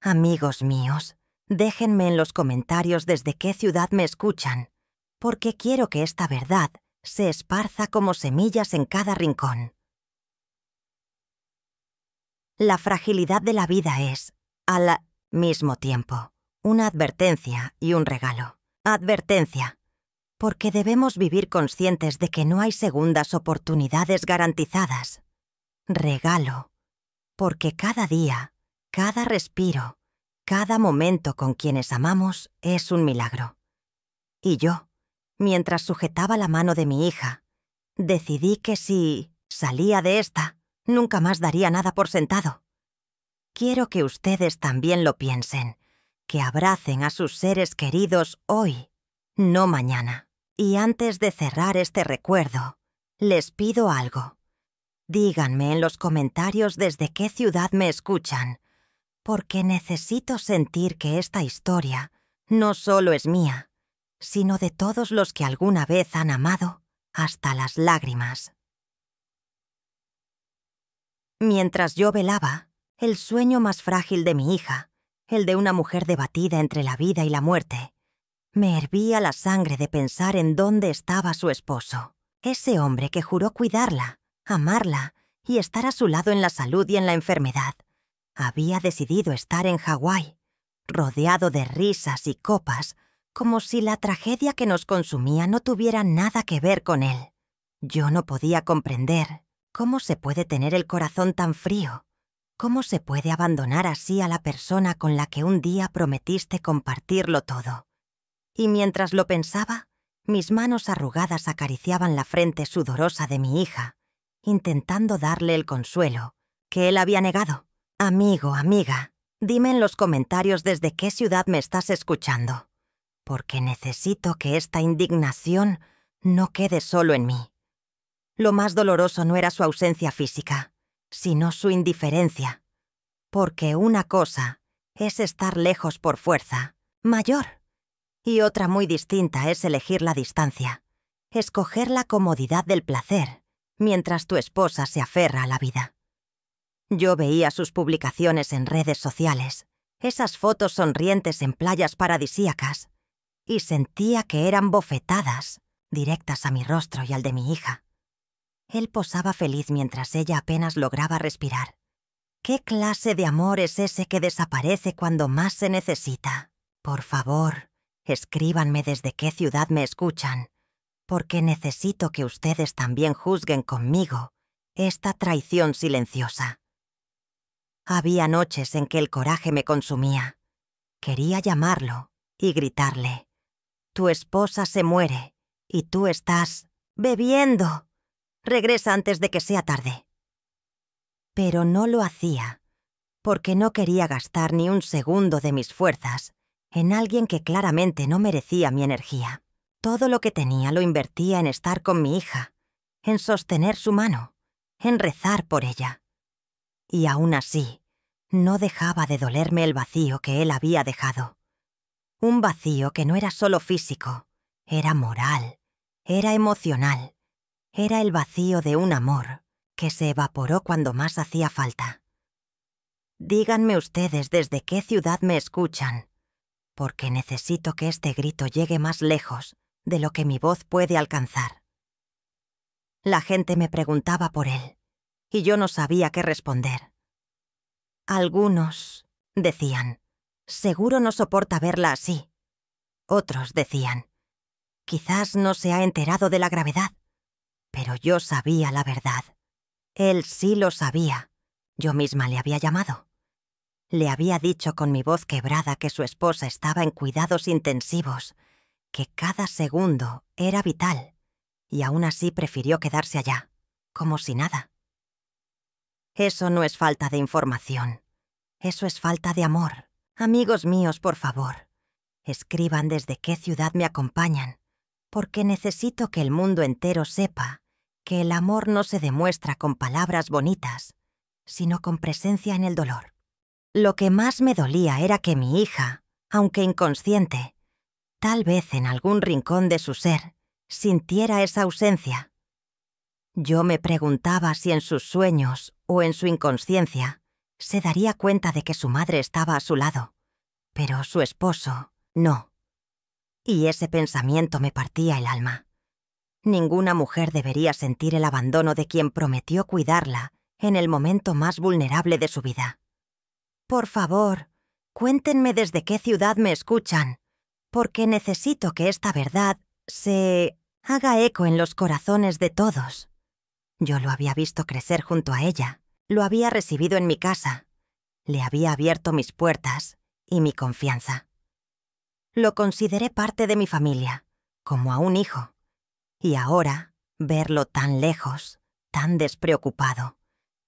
S1: Amigos míos, déjenme en los comentarios desde qué ciudad me escuchan, porque quiero que esta verdad se esparza como semillas en cada rincón. La fragilidad de la vida es, al mismo tiempo, una advertencia y un regalo. Advertencia, porque debemos vivir conscientes de que no hay segundas oportunidades garantizadas. Regalo, porque cada día, cada respiro, cada momento con quienes amamos es un milagro. Y yo, mientras sujetaba la mano de mi hija, decidí que si salía de esta, nunca más daría nada por sentado. Quiero que ustedes también lo piensen, que abracen a sus seres queridos hoy, no mañana. Y antes de cerrar este recuerdo, les pido algo. Díganme en los comentarios desde qué ciudad me escuchan, porque necesito sentir que esta historia no solo es mía, sino de todos los que alguna vez han amado hasta las lágrimas. Mientras yo velaba, el sueño más frágil de mi hija, el de una mujer debatida entre la vida y la muerte, me hervía la sangre de pensar en dónde estaba su esposo, ese hombre que juró cuidarla, amarla y estar a su lado en la salud y en la enfermedad. Había decidido estar en Hawái, rodeado de risas y copas, como si la tragedia que nos consumía no tuviera nada que ver con él. Yo no podía comprender cómo se puede tener el corazón tan frío, cómo se puede abandonar así a la persona con la que un día prometiste compartirlo todo. Y mientras lo pensaba, mis manos arrugadas acariciaban la frente sudorosa de mi hija, intentando darle el consuelo que él había negado. Amigo, amiga, dime en los comentarios desde qué ciudad me estás escuchando, porque necesito que esta indignación no quede solo en mí. Lo más doloroso no era su ausencia física, sino su indiferencia, porque una cosa es estar lejos por fuerza, mayor, y otra muy distinta es elegir la distancia, escoger la comodidad del placer, mientras tu esposa se aferra a la vida. Yo veía sus publicaciones en redes sociales, esas fotos sonrientes en playas paradisíacas, y sentía que eran bofetadas, directas a mi rostro y al de mi hija. Él posaba feliz mientras ella apenas lograba respirar. ¿Qué clase de amor es ese que desaparece cuando más se necesita? Por favor, escríbanme desde qué ciudad me escuchan, porque necesito que ustedes también juzguen conmigo esta traición silenciosa. Había noches en que el coraje me consumía. Quería llamarlo y gritarle: «Tu esposa se muere y tú estás bebiendo. Regresa antes de que sea tarde». Pero no lo hacía, porque no quería gastar ni un segundo de mis fuerzas en alguien que claramente no merecía mi energía. Todo lo que tenía lo invertía en estar con mi hija, en sostener su mano, en rezar por ella. Y aún así, no dejaba de dolerme el vacío que él había dejado. Un vacío que no era solo físico, era moral, era emocional, era el vacío de un amor que se evaporó cuando más hacía falta. Díganme ustedes desde qué ciudad me escuchan, porque necesito que este grito llegue más lejos de lo que mi voz puede alcanzar. La gente me preguntaba por él, y yo no sabía qué responder. Algunos decían: «Seguro no soporta verla así». Otros decían: «Quizás no se ha enterado de la gravedad». Pero yo sabía la verdad. Él sí lo sabía. Yo misma le había llamado. Le había dicho con mi voz quebrada que su esposa estaba en cuidados intensivos, que cada segundo era vital, y aún así prefirió quedarse allá, como si nada. Eso no es falta de información. Eso es falta de amor. Amigos míos, por favor, escriban desde qué ciudad me acompañan, porque necesito que el mundo entero sepa que el amor no se demuestra con palabras bonitas, sino con presencia en el dolor. Lo que más me dolía era que mi hija, aunque inconsciente, tal vez en algún rincón de su ser, sintiera esa ausencia. Yo me preguntaba si en sus sueños o en su inconsciencia se daría cuenta de que su madre estaba a su lado, pero su esposo no. Y ese pensamiento me partía el alma. Ninguna mujer debería sentir el abandono de quien prometió cuidarla en el momento más vulnerable de su vida. Por favor, cuéntenme desde qué ciudad me escuchan, porque necesito que esta verdad se haga eco en los corazones de todos. Yo lo había visto crecer junto a ella, lo había recibido en mi casa, le había abierto mis puertas y mi confianza. Lo consideré parte de mi familia, como a un hijo. Y ahora, verlo tan lejos, tan despreocupado,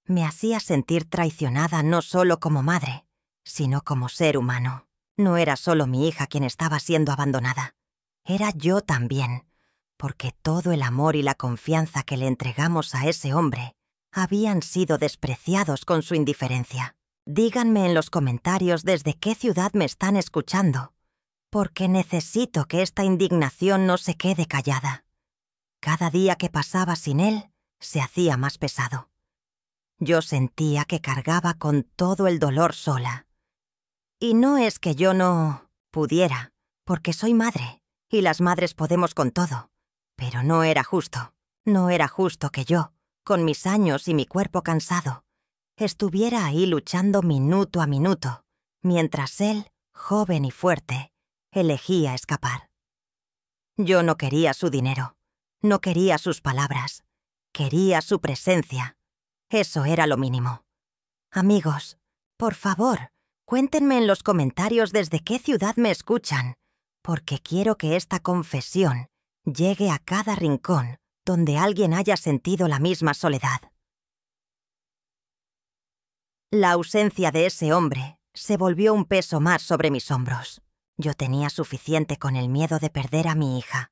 S1: me hacía sentir traicionada no solo como madre, sino como ser humano. No era solo mi hija quien estaba siendo abandonada. Era yo también, porque todo el amor y la confianza que le entregamos a ese hombre habían sido despreciados con su indiferencia. Díganme en los comentarios desde qué ciudad me están escuchando, porque necesito que esta indignación no se quede callada. Cada día que pasaba sin él se hacía más pesado. Yo sentía que cargaba con todo el dolor sola. Y no es que yo no pudiera, porque soy madre, y las madres podemos con todo. Pero no era justo. No era justo que yo, con mis años y mi cuerpo cansado, estuviera ahí luchando minuto a minuto, mientras él, joven y fuerte, elegía escapar. Yo no quería su dinero, no quería sus palabras, quería su presencia. Eso era lo mínimo. Amigos, por favor, cuéntenme en los comentarios desde qué ciudad me escuchan, porque quiero que esta confesión llegue a cada rincón donde alguien haya sentido la misma soledad. La ausencia de ese hombre se volvió un peso más sobre mis hombros. Yo tenía suficiente con el miedo de perder a mi hija,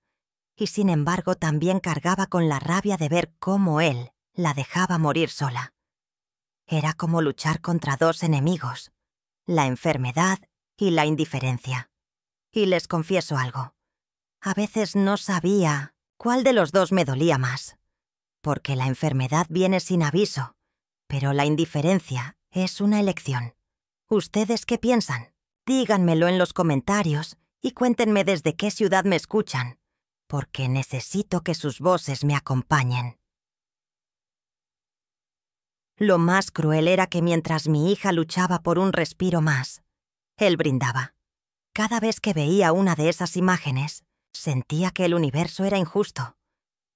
S1: y sin embargo también cargaba con la rabia de ver cómo él la dejaba morir sola. Era como luchar contra dos enemigos, la enfermedad y la indiferencia. Y les confieso algo. A veces no sabía cuál de los dos me dolía más, porque la enfermedad viene sin aviso, pero la indiferencia es una elección. ¿Ustedes qué piensan? Díganmelo en los comentarios y cuéntenme desde qué ciudad me escuchan, porque necesito que sus voces me acompañen. Lo más cruel era que mientras mi hija luchaba por un respiro más, él brindaba. Cada vez que veía una de esas imágenes, sentía que el universo era injusto.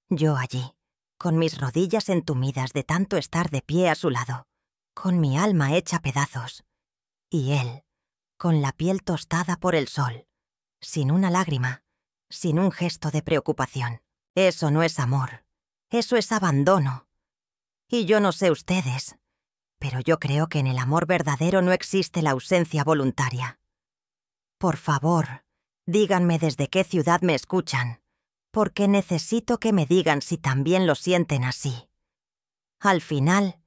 S1: Yo allí, con mis rodillas entumidas de tanto estar de pie a su lado, con mi alma hecha pedazos, y él, con la piel tostada por el sol, sin una lágrima, sin un gesto de preocupación. Eso no es amor, eso es abandono. Y yo no sé ustedes, pero yo creo que en el amor verdadero no existe la ausencia voluntaria. Por favor, díganme desde qué ciudad me escuchan, porque necesito que me digan si también lo sienten así. Al final,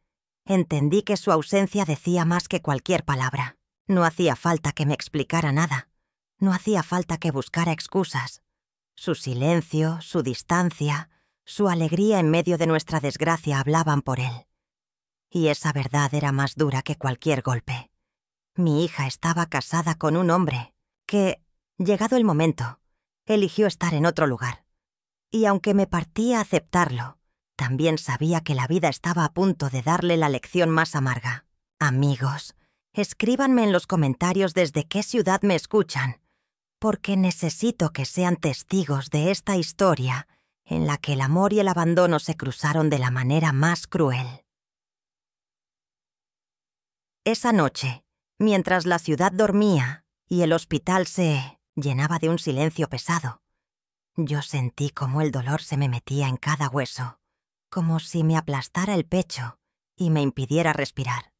S1: entendí que su ausencia decía más que cualquier palabra. No hacía falta que me explicara nada. No hacía falta que buscara excusas. Su silencio, su distancia, su alegría en medio de nuestra desgracia hablaban por él. Y esa verdad era más dura que cualquier golpe. Mi hija estaba casada con un hombre que, llegado el momento, eligió estar en otro lugar. Y aunque me partía aceptarlo, también sabía que la vida estaba a punto de darle la lección más amarga. Amigos, escríbanme en los comentarios desde qué ciudad me escuchan, porque necesito que sean testigos de esta historia en la que el amor y el abandono se cruzaron de la manera más cruel. Esa noche, mientras la ciudad dormía y el hospital se llenaba de un silencio pesado, yo sentí como el dolor se me metía en cada hueso, como si me aplastara el pecho y me impidiera respirar.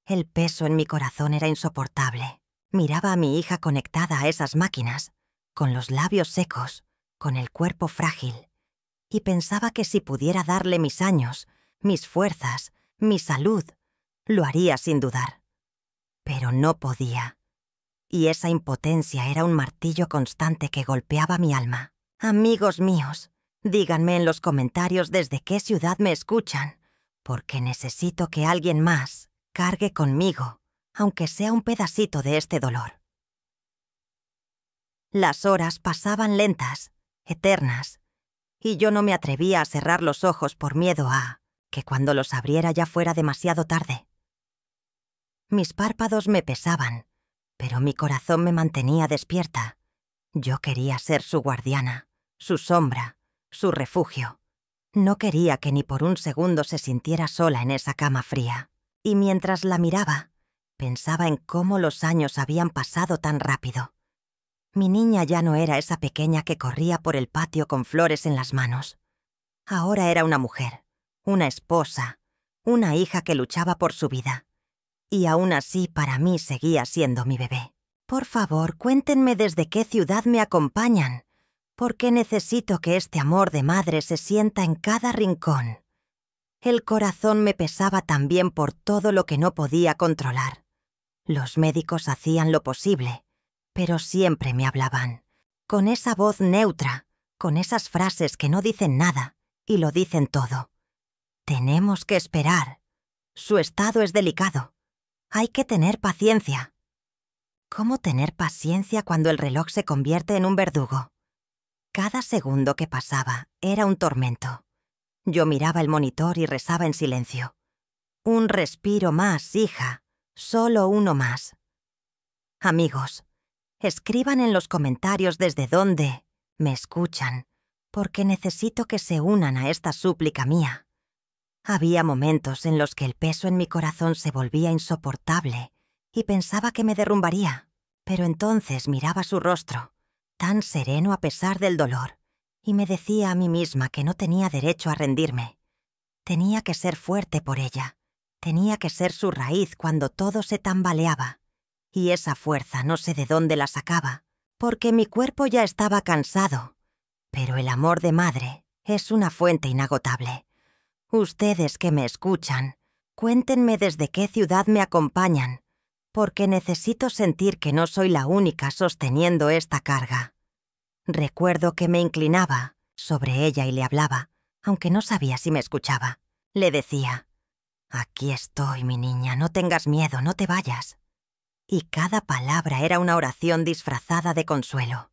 S1: El peso en mi corazón era insoportable. Miraba a mi hija conectada a esas máquinas, con los labios secos, con el cuerpo frágil, y pensaba que si pudiera darle mis años, mis fuerzas, mi salud, lo haría sin dudar. Pero no podía. Y esa impotencia era un martillo constante que golpeaba mi alma. Amigos míos, díganme en los comentarios desde qué ciudad me escuchan, porque necesito que alguien más cargue conmigo, aunque sea un pedacito de este dolor. Las horas pasaban lentas, eternas, y yo no me atrevía a cerrar los ojos por miedo a que cuando los abriera ya fuera demasiado tarde. Mis párpados me pesaban, pero mi corazón me mantenía despierta. Yo quería ser su guardiana, su sombra, su refugio. No quería que ni por un segundo se sintiera sola en esa cama fría. Y mientras la miraba, pensaba en cómo los años habían pasado tan rápido. Mi niña ya no era esa pequeña que corría por el patio con flores en las manos. Ahora era una mujer, una esposa, una hija que luchaba por su vida. Y aún así para mí seguía siendo mi bebé. Por favor, cuéntenme desde qué ciudad me acompañan, porque necesito que este amor de madre se sienta en cada rincón. El corazón me pesaba también por todo lo que no podía controlar. Los médicos hacían lo posible, pero siempre me hablaban, con esa voz neutra, con esas frases que no dicen nada y lo dicen todo. Tenemos que esperar. Su estado es delicado. Hay que tener paciencia. ¿Cómo tener paciencia cuando el reloj se convierte en un verdugo? Cada segundo que pasaba era un tormento. Yo miraba el monitor y rezaba en silencio. Un respiro más, hija. Solo uno más. Amigos, escriban en los comentarios desde dónde me escuchan, porque necesito que se unan a esta súplica mía. Había momentos en los que el peso en mi corazón se volvía insoportable y pensaba que me derrumbaría, pero entonces miraba su rostro, tan sereno a pesar del dolor, y me decía a mí misma que no tenía derecho a rendirme. Tenía que ser fuerte por ella, tenía que ser su raíz cuando todo se tambaleaba, y esa fuerza no sé de dónde la sacaba, porque mi cuerpo ya estaba cansado, pero el amor de madre es una fuente inagotable. Ustedes que me escuchan, cuéntenme desde qué ciudad me acompañan, porque necesito sentir que no soy la única sosteniendo esta carga. Recuerdo que me inclinaba sobre ella y le hablaba, aunque no sabía si me escuchaba. Le decía, «Aquí estoy, mi niña, no tengas miedo, no te vayas». Y cada palabra era una oración disfrazada de consuelo.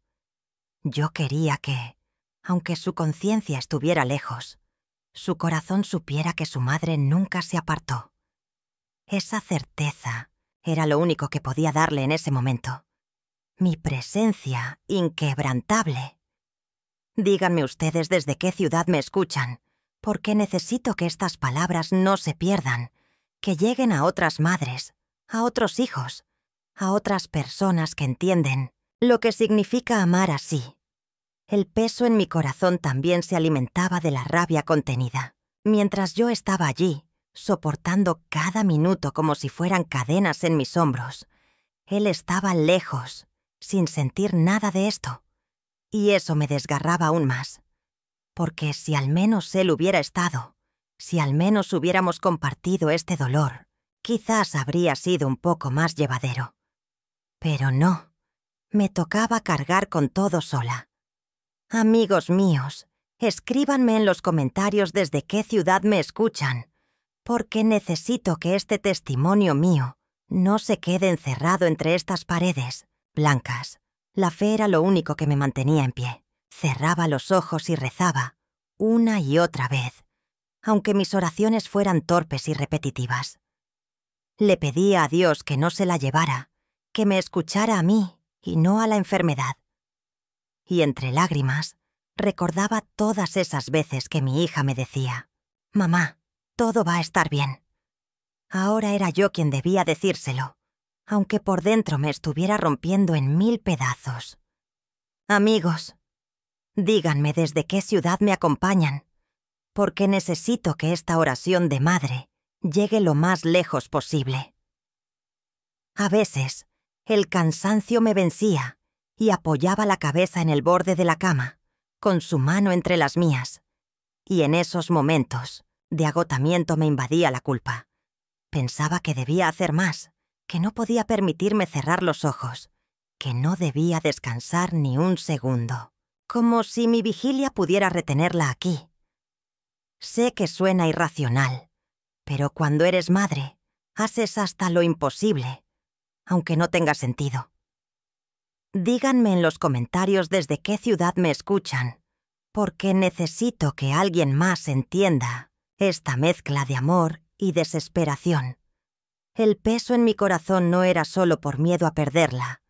S1: Yo quería que, aunque su conciencia estuviera lejos, su corazón supiera que su madre nunca se apartó. Esa certeza era lo único que podía darle en ese momento. Mi presencia inquebrantable. Díganme ustedes desde qué ciudad me escuchan, porque necesito que estas palabras no se pierdan, que lleguen a otras madres, a otros hijos, a otras personas que entienden lo que significa amar así. El peso en mi corazón también se alimentaba de la rabia contenida. Mientras yo estaba allí, soportando cada minuto como si fueran cadenas en mis hombros, él estaba lejos, sin sentir nada de esto. Y eso me desgarraba aún más. Porque si al menos él hubiera estado, si al menos hubiéramos compartido este dolor, quizás habría sido un poco más llevadero. Pero no, me tocaba cargar con todo sola. Amigos míos, escríbanme en los comentarios desde qué ciudad me escuchan, porque necesito que este testimonio mío no se quede encerrado entre estas paredes blancas. La fe era lo único que me mantenía en pie. Cerraba los ojos y rezaba, una y otra vez, aunque mis oraciones fueran torpes y repetitivas. Le pedía a Dios que no se la llevara, que me escuchara a mí y no a la enfermedad. Y entre lágrimas, recordaba todas esas veces que mi hija me decía, «Mamá, todo va a estar bien». Ahora era yo quien debía decírselo, aunque por dentro me estuviera rompiendo en 1000 pedazos. Amigos, díganme desde qué ciudad me acompañan, porque necesito que esta oración de madre llegue lo más lejos posible. A veces, el cansancio me vencía y apoyaba la cabeza en el borde de la cama, con su mano entre las mías. Y en esos momentos de agotamiento me invadía la culpa. Pensaba que debía hacer más, que no podía permitirme cerrar los ojos, que no debía descansar ni un segundo, como si mi vigilia pudiera retenerla aquí. Sé que suena irracional, pero cuando eres madre, haces hasta lo imposible, aunque no tenga sentido. Díganme en los comentarios desde qué ciudad me escuchan, porque necesito que alguien más entienda esta mezcla de amor y desesperación. El peso en mi corazón no era solo por miedo a perderla,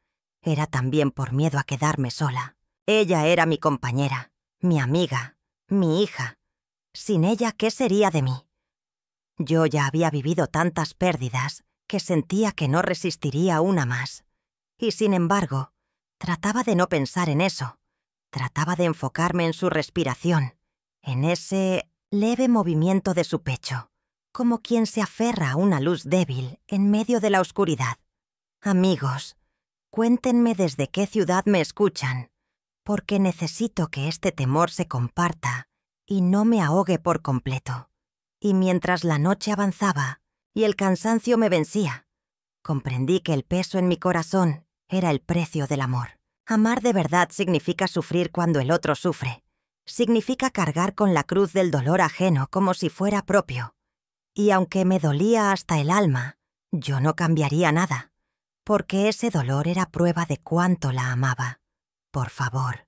S1: era también por miedo a quedarme sola. Ella era mi compañera, mi amiga, mi hija. Sin ella, ¿qué sería de mí? Yo ya había vivido tantas pérdidas que sentía que no resistiría una más. Y sin embargo, trataba de no pensar en eso. Trataba de enfocarme en su respiración, en ese leve movimiento de su pecho, como quien se aferra a una luz débil en medio de la oscuridad. Amigos, cuéntenme desde qué ciudad me escuchan, porque necesito que este temor se comparta y no me ahogue por completo. Y mientras la noche avanzaba y el cansancio me vencía, comprendí que el peso en mi corazón era el precio del amor. Amar de verdad significa sufrir cuando el otro sufre. Significa cargar con la cruz del dolor ajeno como si fuera propio. Y aunque me dolía hasta el alma, yo no cambiaría nada, porque ese dolor era prueba de cuánto la amaba. Por favor,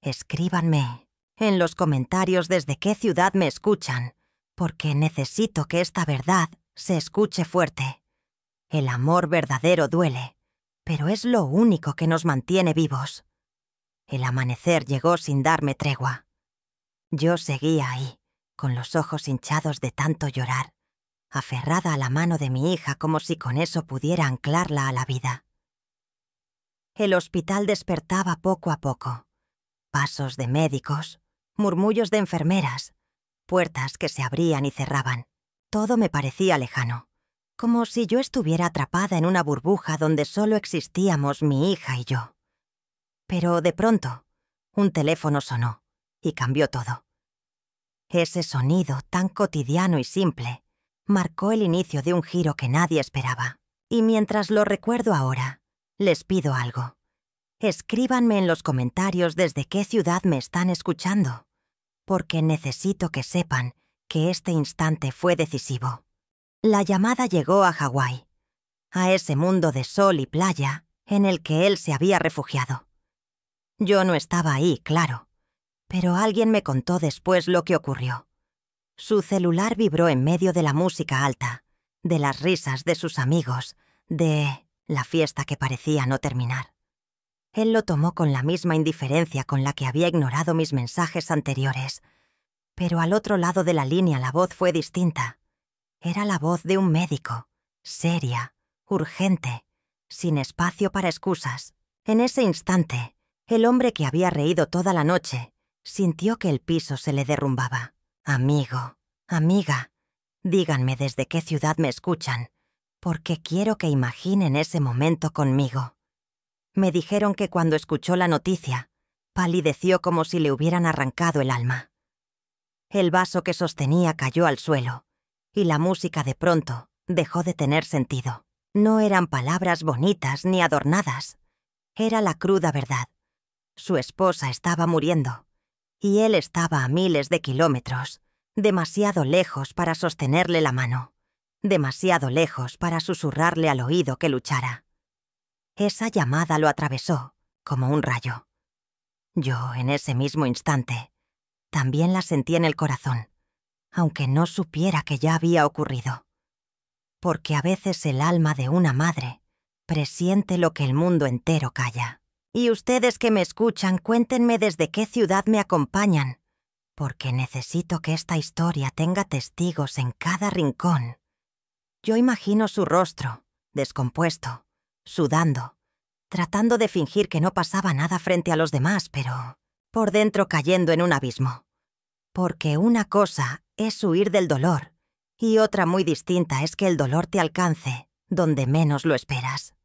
S1: escríbanme en los comentarios desde qué ciudad me escuchan, porque necesito que esta verdad se escuche fuerte. El amor verdadero duele, pero es lo único que nos mantiene vivos. El amanecer llegó sin darme tregua. Yo seguía ahí, con los ojos hinchados de tanto llorar, aferrada a la mano de mi hija como si con eso pudiera anclarla a la vida. El hospital despertaba poco a poco. Pasos de médicos, murmullos de enfermeras, puertas que se abrían y cerraban. Todo me parecía lejano, como si yo estuviera atrapada en una burbuja donde solo existíamos mi hija y yo. Pero de pronto, un teléfono sonó y cambió todo. Ese sonido tan cotidiano y simple marcó el inicio de un giro que nadie esperaba. Y mientras lo recuerdo ahora, les pido algo. Escríbanme en los comentarios desde qué ciudad me están escuchando, porque necesito que sepan que este instante fue decisivo. La llamada llegó a Hawái, a ese mundo de sol y playa en el que él se había refugiado. Yo no estaba ahí, claro, pero alguien me contó después lo que ocurrió. Su celular vibró en medio de la música alta, de las risas de sus amigos, de la fiesta que parecía no terminar. Él lo tomó con la misma indiferencia con la que había ignorado mis mensajes anteriores, pero al otro lado de la línea la voz fue distinta. Era la voz de un médico, seria, urgente, sin espacio para excusas. En ese instante, el hombre que había reído toda la noche sintió que el piso se le derrumbaba. Amigo, amiga, díganme desde qué ciudad me escuchan, porque quiero que imaginen ese momento conmigo. Me dijeron que cuando escuchó la noticia, palideció como si le hubieran arrancado el alma. El vaso que sostenía cayó al suelo, y la música de pronto dejó de tener sentido. No eran palabras bonitas ni adornadas. Era la cruda verdad. Su esposa estaba muriendo, y él estaba a miles de kilómetros, demasiado lejos para sostenerle la mano, demasiado lejos para susurrarle al oído que luchara. Esa llamada lo atravesó como un rayo. Yo, en ese mismo instante, también la sentí en el corazón, aunque no supiera que ya había ocurrido. Porque a veces el alma de una madre presiente lo que el mundo entero calla. Y ustedes que me escuchan, cuéntenme desde qué ciudad me acompañan, porque necesito que esta historia tenga testigos en cada rincón. Yo imagino su rostro, descompuesto, sudando, tratando de fingir que no pasaba nada frente a los demás, pero por dentro cayendo en un abismo. Porque una cosa es huir del dolor, y otra muy distinta es que el dolor te alcance donde menos lo esperas.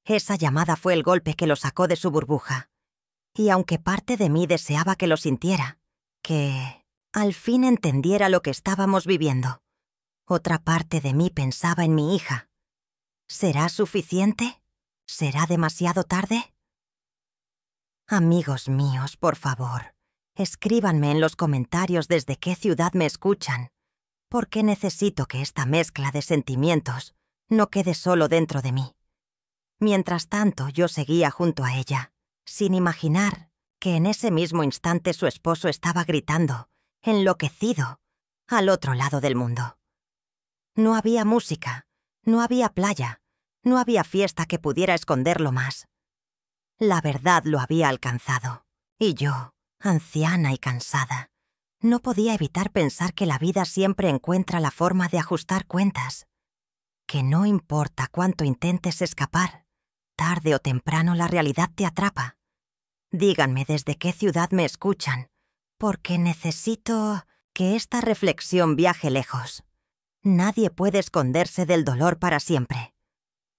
S1: Esa llamada fue el golpe que lo sacó de su burbuja. Y aunque parte de mí deseaba que lo sintiera, que al fin entendiera lo que estábamos viviendo, otra parte de mí pensaba en mi hija. ¿Será suficiente? ¿Será demasiado tarde? Amigos míos, por favor, escríbanme en los comentarios desde qué ciudad me escuchan, porque necesito que esta mezcla de sentimientos no quede solo dentro de mí. Mientras tanto, yo seguía junto a ella, sin imaginar que en ese mismo instante su esposo estaba gritando, enloquecido, al otro lado del mundo. No había música, no había playa, no había fiesta que pudiera esconderlo más. La verdad lo había alcanzado, y yo, anciana y cansada, no podía evitar pensar que la vida siempre encuentra la forma de ajustar cuentas, que no importa cuánto intentes escapar, tarde o temprano la realidad te atrapa. Díganme desde qué ciudad me escuchan, porque necesito que esta reflexión viaje lejos. Nadie puede esconderse del dolor para siempre.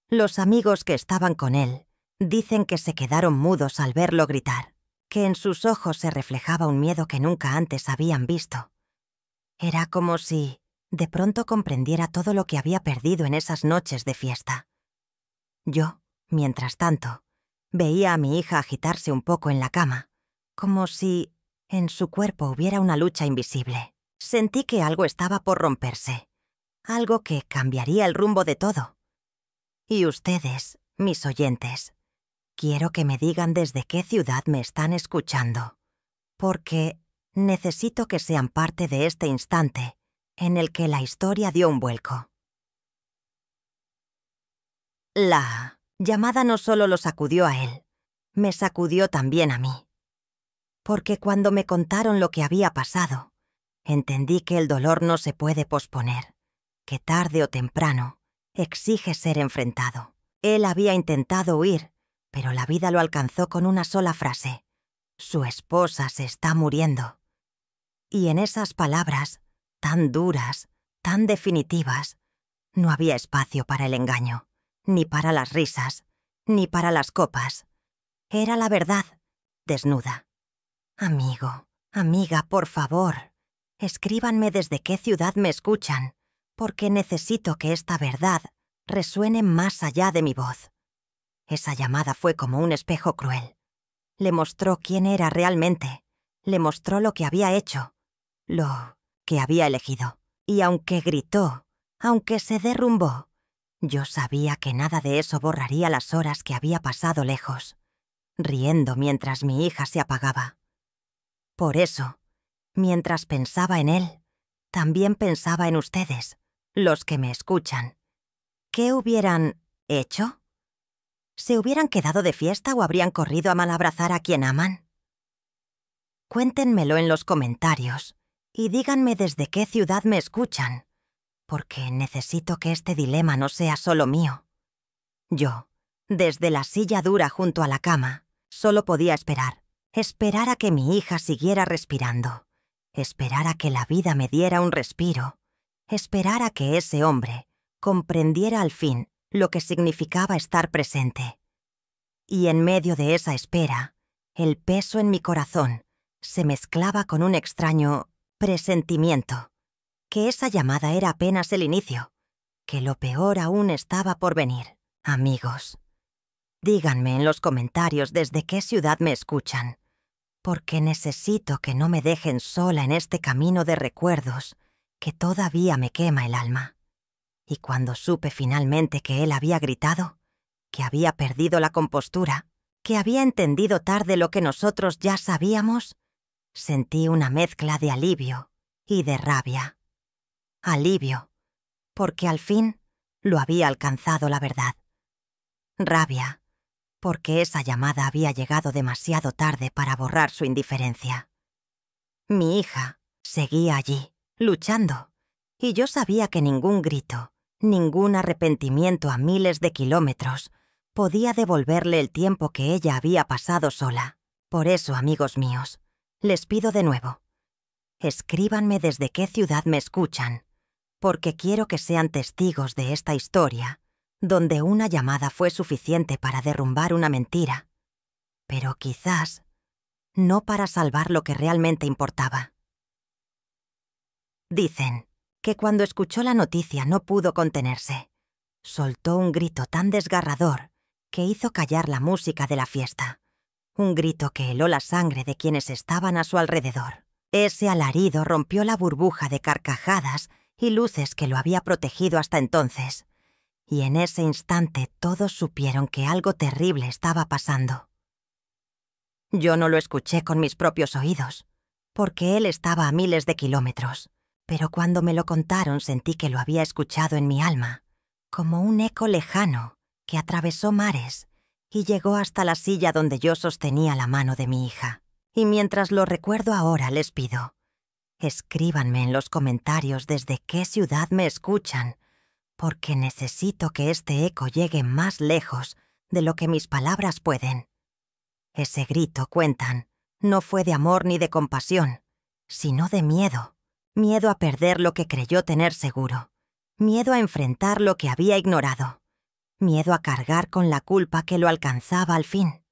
S1: Los amigos que estaban con él dicen que se quedaron mudos al verlo gritar, que en sus ojos se reflejaba un miedo que nunca antes habían visto. Era como si de pronto comprendiera todo lo que había perdido en esas noches de fiesta. Yo, mientras tanto, veía a mi hija agitarse un poco en la cama, como si en su cuerpo hubiera una lucha invisible. Sentí que algo estaba por romperse, algo que cambiaría el rumbo de todo. Y ustedes, mis oyentes, quiero que me digan desde qué ciudad me están escuchando, porque necesito que sean parte de este instante en el que la historia dio un vuelco. La llamada no solo lo sacudió a él, me sacudió también a mí. Porque cuando me contaron lo que había pasado, entendí que el dolor no se puede posponer, que tarde o temprano exige ser enfrentado. Él había intentado huir, pero la vida lo alcanzó con una sola frase: su esposa se está muriendo. Y en esas palabras, tan duras, tan definitivas, no había espacio para el engaño, ni para las risas, ni para las copas. Era la verdad, desnuda. Amigo, amiga, por favor, escríbanme desde qué ciudad me escuchan, porque necesito que esta verdad resuene más allá de mi voz. Esa llamada fue como un espejo cruel. Le mostró quién era realmente, le mostró lo que había hecho, lo que había elegido. Y aunque gritó, aunque se derrumbó, yo sabía que nada de eso borraría las horas que había pasado lejos, riendo mientras mi hija se apagaba. Por eso, mientras pensaba en él, también pensaba en ustedes, los que me escuchan. ¿Qué hubieran hecho? ¿Se hubieran quedado de fiesta o habrían corrido a malabrazar a quien aman? Cuéntenmelo en los comentarios y díganme desde qué ciudad me escuchan, porque necesito que este dilema no sea solo mío. Yo, desde la silla dura junto a la cama, solo podía esperar a que mi hija siguiera respirando, esperar a que la vida me diera un respiro, esperar a que ese hombre comprendiera al fin lo que significaba estar presente. Y en medio de esa espera, el peso en mi corazón se mezclaba con un extraño presentimiento, que esa llamada era apenas el inicio, que lo peor aún estaba por venir. Amigos, díganme en los comentarios desde qué ciudad me escuchan, porque necesito que no me dejen sola en este camino de recuerdos que todavía me quema el alma. Y cuando supe finalmente que él había gritado, que había perdido la compostura, que había entendido tarde lo que nosotros ya sabíamos, sentí una mezcla de alivio y de rabia. Alivio, porque al fin lo había alcanzado la verdad. Rabia, porque esa llamada había llegado demasiado tarde para borrar su indiferencia. Mi hija seguía allí, luchando, y yo sabía que ningún grito, ningún arrepentimiento a miles de kilómetros podía devolverle el tiempo que ella había pasado sola. Por eso, amigos míos, les pido de nuevo, escríbanme desde qué ciudad me escuchan, porque quiero que sean testigos de esta historia, donde una llamada fue suficiente para derrumbar una mentira, pero quizás no para salvar lo que realmente importaba. Dicen que cuando escuchó la noticia no pudo contenerse. Soltó un grito tan desgarrador que hizo callar la música de la fiesta. Un grito que heló la sangre de quienes estaban a su alrededor. Ese alarido rompió la burbuja de carcajadas y luces que lo había protegido hasta entonces. Y en ese instante todos supieron que algo terrible estaba pasando. Yo no lo escuché con mis propios oídos, porque él estaba a miles de kilómetros, pero cuando me lo contaron sentí que lo había escuchado en mi alma, como un eco lejano que atravesó mares y llegó hasta la silla donde yo sostenía la mano de mi hija. Y mientras lo recuerdo ahora les pido, escríbanme en los comentarios desde qué ciudad me escuchan, porque necesito que este eco llegue más lejos de lo que mis palabras pueden. Ese grito, cuentan, no fue de amor ni de compasión, sino de miedo. Miedo a perder lo que creyó tener seguro. Miedo a enfrentar lo que había ignorado. Miedo a cargar con la culpa que lo alcanzaba al fin.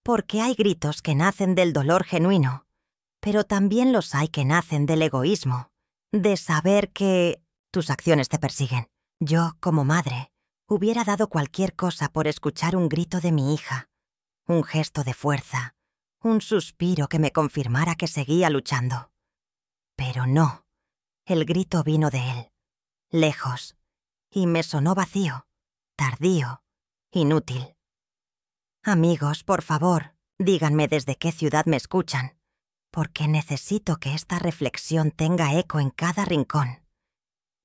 S1: Porque hay gritos que nacen del dolor genuino, pero también los hay que nacen del egoísmo, de saber que tus acciones te persiguen. Yo, como madre, hubiera dado cualquier cosa por escuchar un grito de mi hija, un gesto de fuerza, un suspiro que me confirmara que seguía luchando. Pero no, el grito vino de él, lejos, y me sonó vacío, tardío, inútil. Amigos, por favor, díganme desde qué ciudad me escuchan, porque necesito que esta reflexión tenga eco en cada rincón.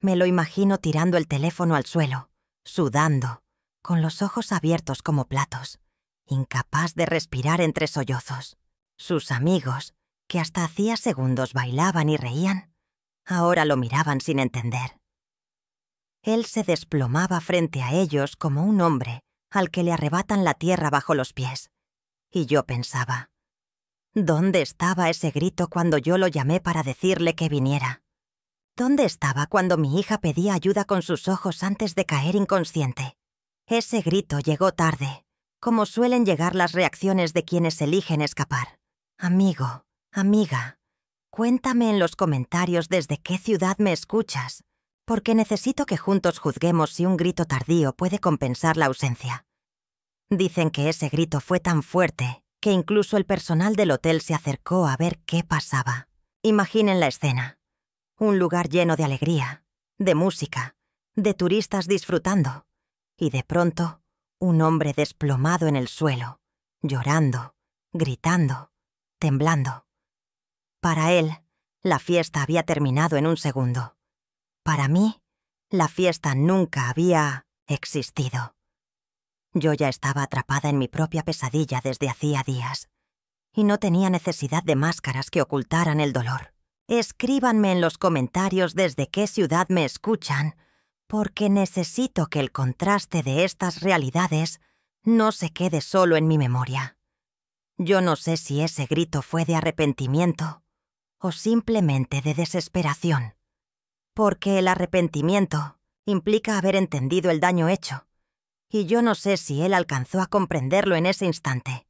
S1: Me lo imagino tirando el teléfono al suelo, sudando, con los ojos abiertos como platos, incapaz de respirar entre sollozos. Sus amigos, que hasta hacía segundos bailaban y reían, ahora lo miraban sin entender. Él se desplomaba frente a ellos como un hombre al que le arrebatan la tierra bajo los pies. Y yo pensaba, ¿dónde estaba ese grito cuando yo lo llamé para decirle que viniera? ¿Dónde estaba cuando mi hija pedía ayuda con sus ojos antes de caer inconsciente? Ese grito llegó tarde, como suelen llegar las reacciones de quienes eligen escapar. Amigo, amiga, cuéntame en los comentarios desde qué ciudad me escuchas, porque necesito que juntos juzguemos si un grito tardío puede compensar la ausencia. Dicen que ese grito fue tan fuerte que incluso el personal del hotel se acercó a ver qué pasaba. Imaginen la escena. Un lugar lleno de alegría, de música, de turistas disfrutando, y de pronto, un hombre desplomado en el suelo, llorando, gritando, temblando. Para él, la fiesta había terminado en un segundo. Para mí, la fiesta nunca había existido. Yo ya estaba atrapada en mi propia pesadilla desde hacía días, y no tenía necesidad de máscaras que ocultaran el dolor. Escríbanme en los comentarios desde qué ciudad me escuchan, porque necesito que el contraste de estas realidades no se quede solo en mi memoria. Yo no sé si ese grito fue de arrepentimiento o simplemente de desesperación, porque el arrepentimiento implica haber entendido el daño hecho, y yo no sé si él alcanzó a comprenderlo en ese instante,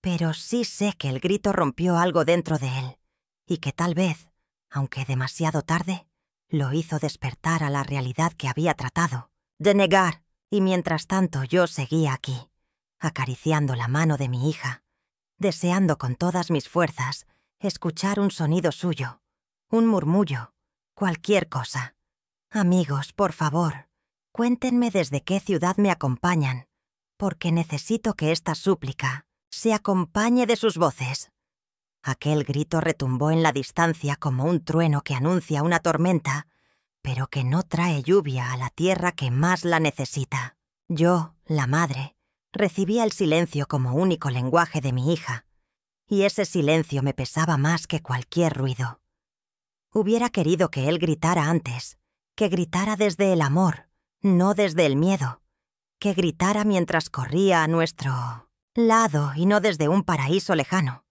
S1: pero sí sé que el grito rompió algo dentro de él, y que tal vez, aunque demasiado tarde, lo hizo despertar a la realidad que había tratado de negar, y mientras tanto yo seguía aquí, acariciando la mano de mi hija, deseando con todas mis fuerzas escuchar un sonido suyo, un murmullo, cualquier cosa. Amigos, por favor, cuéntenme desde qué ciudad me acompañan, porque necesito que esta súplica se acompañe de sus voces. Aquel grito retumbó en la distancia como un trueno que anuncia una tormenta, pero que no trae lluvia a la tierra que más la necesita. Yo, la madre, recibía el silencio como único lenguaje de mi hija, y ese silencio me pesaba más que cualquier ruido. Hubiera querido que él gritara antes, que gritara desde el amor, no desde el miedo, que gritara mientras corría a nuestro lado y no desde un paraíso lejano.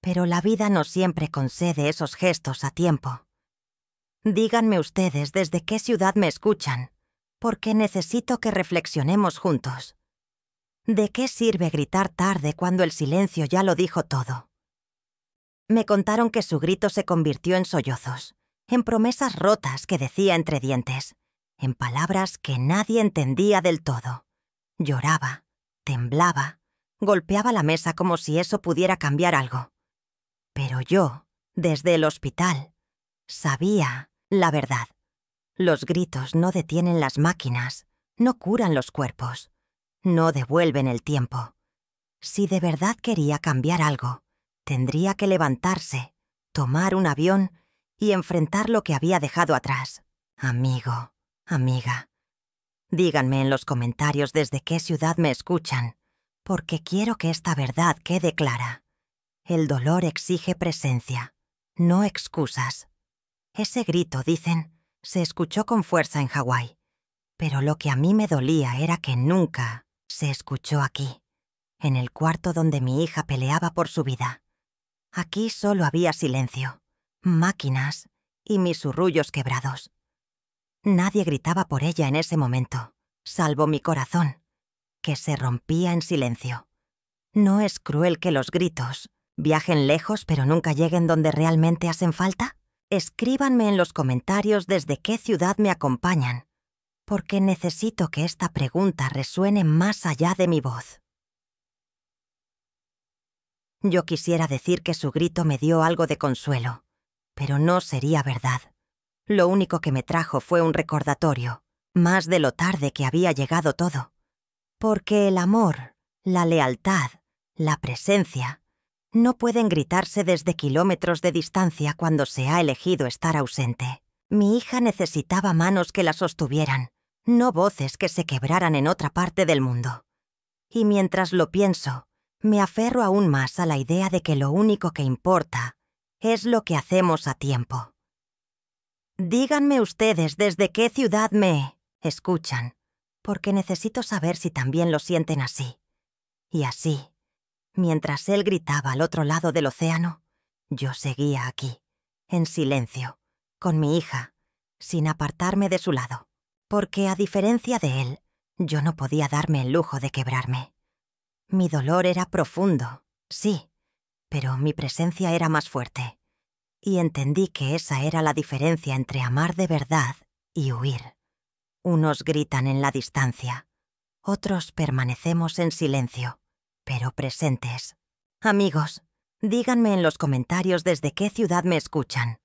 S1: Pero la vida no siempre concede esos gestos a tiempo. Díganme ustedes desde qué ciudad me escuchan, porque necesito que reflexionemos juntos. ¿De qué sirve gritar tarde cuando el silencio ya lo dijo todo? Me contaron que su grito se convirtió en sollozos, en promesas rotas que decía entre dientes, en palabras que nadie entendía del todo. Lloraba, temblaba, golpeaba la mesa como si eso pudiera cambiar algo. Pero yo, desde el hospital, sabía la verdad. Los gritos no detienen las máquinas, no curan los cuerpos, no devuelven el tiempo. Si de verdad quería cambiar algo, tendría que levantarse, tomar un avión y enfrentar lo que había dejado atrás. Amigo, amiga, díganme en los comentarios desde qué ciudad me escuchan, porque quiero que esta verdad quede clara. El dolor exige presencia, no excusas. Ese grito, dicen, se escuchó con fuerza en Hawái, pero lo que a mí me dolía era que nunca se escuchó aquí, en el cuarto donde mi hija peleaba por su vida. Aquí solo había silencio, máquinas y mis zurrullos quebrados. Nadie gritaba por ella en ese momento, salvo mi corazón, que se rompía en silencio. ¿No es cruel que los gritos viajen lejos pero nunca lleguen donde realmente hacen falta? Escríbanme en los comentarios desde qué ciudad me acompañan, porque necesito que esta pregunta resuene más allá de mi voz. Yo quisiera decir que su grito me dio algo de consuelo, pero no sería verdad. Lo único que me trajo fue un recordatorio, más de lo tarde que había llegado todo. Porque el amor, la lealtad, la presencia, no pueden gritarse desde kilómetros de distancia cuando se ha elegido estar ausente. Mi hija necesitaba manos que la sostuvieran, no voces que se quebraran en otra parte del mundo. Y mientras lo pienso, me aferro aún más a la idea de que lo único que importa es lo que hacemos a tiempo. Díganme ustedes desde qué ciudad me escuchan, porque necesito saber si también lo sienten así. Y así, mientras él gritaba al otro lado del océano, yo seguía aquí, en silencio, con mi hija, sin apartarme de su lado, porque a diferencia de él, yo no podía darme el lujo de quebrarme. Mi dolor era profundo, sí, pero mi presencia era más fuerte. Y entendí que esa era la diferencia entre amar de verdad y huir. Unos gritan en la distancia, otros permanecemos en silencio, pero presentes. Amigos, díganme en los comentarios desde qué ciudad me escuchan,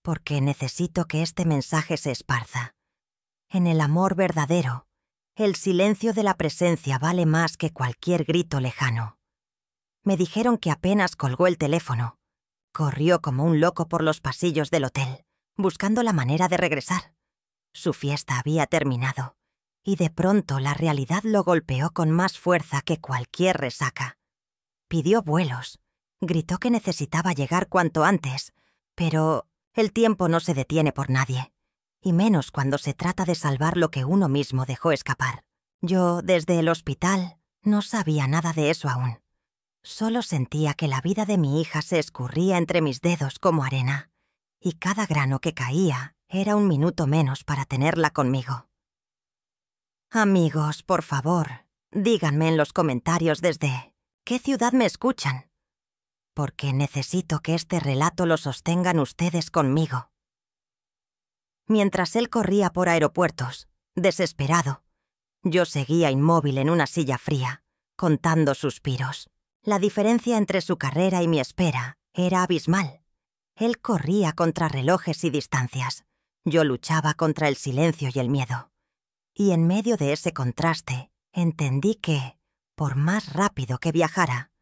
S1: porque necesito que este mensaje se esparza. En el amor verdadero, el silencio de la presencia vale más que cualquier grito lejano. Me dijeron que apenas colgó el teléfono, corrió como un loco por los pasillos del hotel, buscando la manera de regresar. Su fiesta había terminado, y de pronto la realidad lo golpeó con más fuerza que cualquier resaca. Pidió vuelos, gritó que necesitaba llegar cuanto antes, pero el tiempo no se detiene por nadie, y menos cuando se trata de salvar lo que uno mismo dejó escapar. Yo, desde el hospital, no sabía nada de eso aún. Solo sentía que la vida de mi hija se escurría entre mis dedos como arena, y cada grano que caía era un minuto menos para tenerla conmigo. Amigos, por favor, díganme en los comentarios desde qué ciudad me escuchan, porque necesito que este relato lo sostengan ustedes conmigo. Mientras él corría por aeropuertos, desesperado, yo seguía inmóvil en una silla fría, contando suspiros. La diferencia entre su carrera y mi espera era abismal. Él corría contra relojes y distancias. Yo luchaba contra el silencio y el miedo. Y en medio de ese contraste, entendí que, por más rápido que viajara,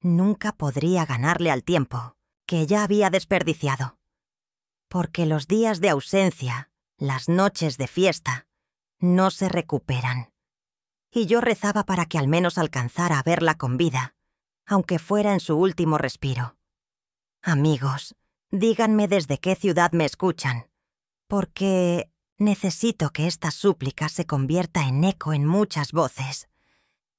S1: nunca podría ganarle al tiempo, que ya había desperdiciado. Porque los días de ausencia, las noches de fiesta, no se recuperan. Y yo rezaba para que al menos alcanzara a verla con vida, aunque fuera en su último respiro. Amigos, díganme desde qué ciudad me escuchan, porque necesito que esta súplica se convierta en eco en muchas voces.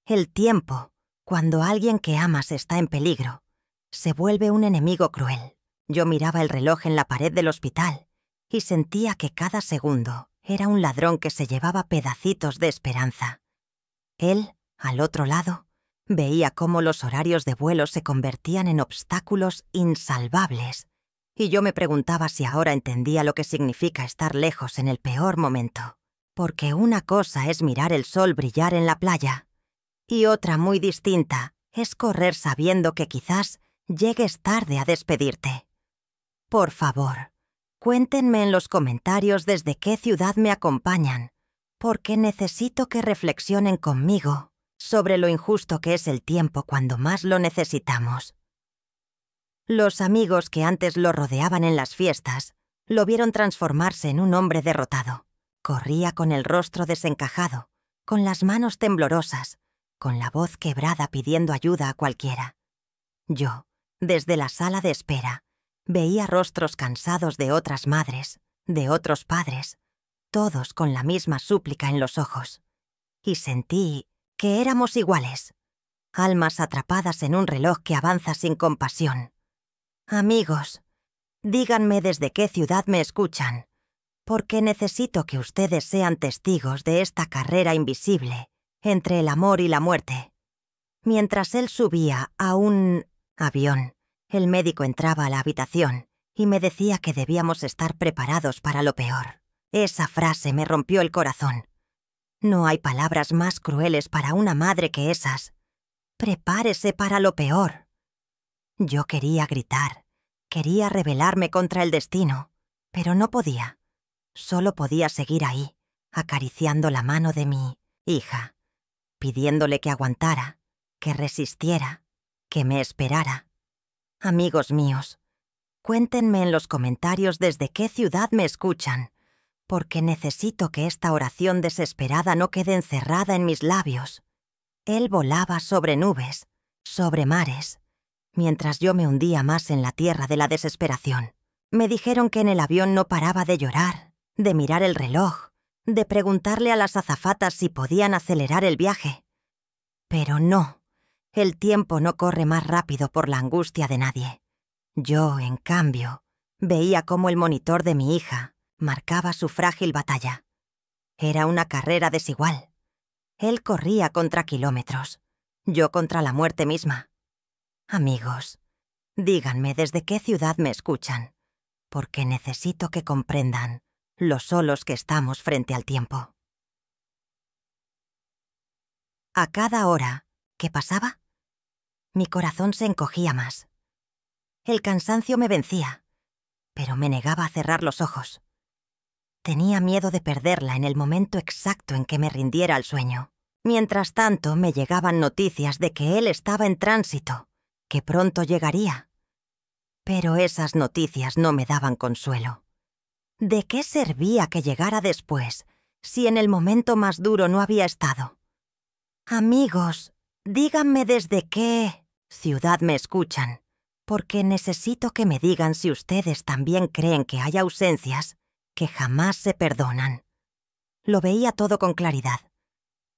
S1: El tiempo, cuando alguien que amas está en peligro, se vuelve un enemigo cruel. Yo miraba el reloj en la pared del hospital y sentía que cada segundo era un ladrón que se llevaba pedacitos de esperanza. Él, al otro lado, Veía cómo los horarios de vuelo se convertían en obstáculos insalvables, y yo me preguntaba si ahora entendía lo que significa estar lejos en el peor momento. Porque una cosa es mirar el sol brillar en la playa, y otra muy distinta es correr sabiendo que quizás llegues tarde a despedirte. Por favor, cuéntenme en los comentarios desde qué ciudad me acompañan, porque necesito que reflexionen conmigo sobre lo injusto que es el tiempo cuando más lo necesitamos. Los amigos que antes lo rodeaban en las fiestas lo vieron transformarse en un hombre derrotado. Corría con el rostro desencajado, con las manos temblorosas, con la voz quebrada pidiendo ayuda a cualquiera. Yo, desde la sala de espera, veía rostros cansados de otras madres, de otros padres, todos con la misma súplica en los ojos. Y sentí que éramos iguales, almas atrapadas en un reloj que avanza sin compasión. Amigos, díganme desde qué ciudad me escuchan, porque necesito que ustedes sean testigos de esta carrera invisible entre el amor y la muerte. Mientras él subía a un avión, el médico entraba a la habitación y me decía que debíamos estar preparados para lo peor. Esa frase me rompió el corazón. No hay palabras más crueles para una madre que esas. Prepárese para lo peor. Yo quería gritar, quería rebelarme contra el destino, pero no podía. Solo podía seguir ahí, acariciando la mano de mi hija, pidiéndole que aguantara, que resistiera, que me esperara. Amigos míos, cuéntenme en los comentarios desde qué ciudad me escuchan, porque necesito que esta oración desesperada no quede encerrada en mis labios. Él volaba sobre nubes, sobre mares, mientras yo me hundía más en la tierra de la desesperación. Me dijeron que en el avión no paraba de llorar, de mirar el reloj, de preguntarle a las azafatas si podían acelerar el viaje. Pero no, el tiempo no corre más rápido por la angustia de nadie. Yo, en cambio, veía cómo el monitor de mi hija marcaba su frágil batalla. Era una carrera desigual. Él corría contra kilómetros, yo contra la muerte misma. Amigos, díganme desde qué ciudad me escuchan, porque necesito que comprendan lo solos que estamos frente al tiempo. A cada hora que pasaba, mi corazón se encogía más. El cansancio me vencía, pero me negaba a cerrar los ojos. Tenía miedo de perderla en el momento exacto en que me rindiera al sueño. Mientras tanto, me llegaban noticias de que él estaba en tránsito, que pronto llegaría. Pero esas noticias no me daban consuelo. ¿De qué servía que llegara después, si en el momento más duro no había estado? Amigos, díganme desde qué ciudad me escuchan, porque necesito que me digan si ustedes también creen que hay ausencias que jamás se perdonan. Lo veía todo con claridad.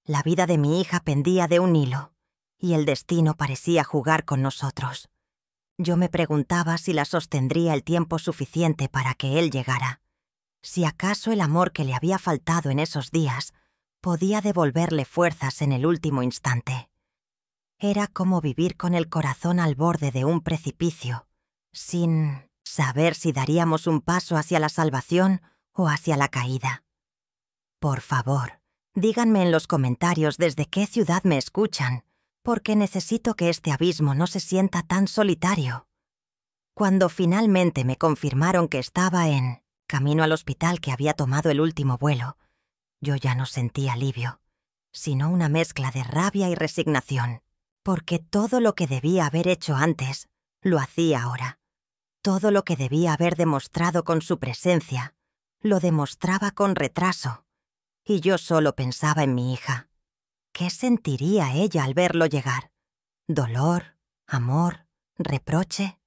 S1: La vida de mi hija pendía de un hilo, y el destino parecía jugar con nosotros. Yo me preguntaba si la sostendría el tiempo suficiente para que él llegara. Si acaso el amor que le había faltado en esos días podía devolverle fuerzas en el último instante. Era como vivir con el corazón al borde de un precipicio, sin saber si daríamos un paso hacia la salvación o hacia la caída. Por favor, díganme en los comentarios desde qué ciudad me escuchan, porque necesito que este abismo no se sienta tan solitario. Cuando finalmente me confirmaron que estaba en camino al hospital, que había tomado el último vuelo, yo ya no sentí alivio, sino una mezcla de rabia y resignación, porque todo lo que debía haber hecho antes, lo hacía ahora. Todo lo que debía haber demostrado con su presencia, lo demostraba con retraso, y yo solo pensaba en mi hija. ¿Qué sentiría ella al verlo llegar? ¿Dolor? ¿Amor? ¿Reproche?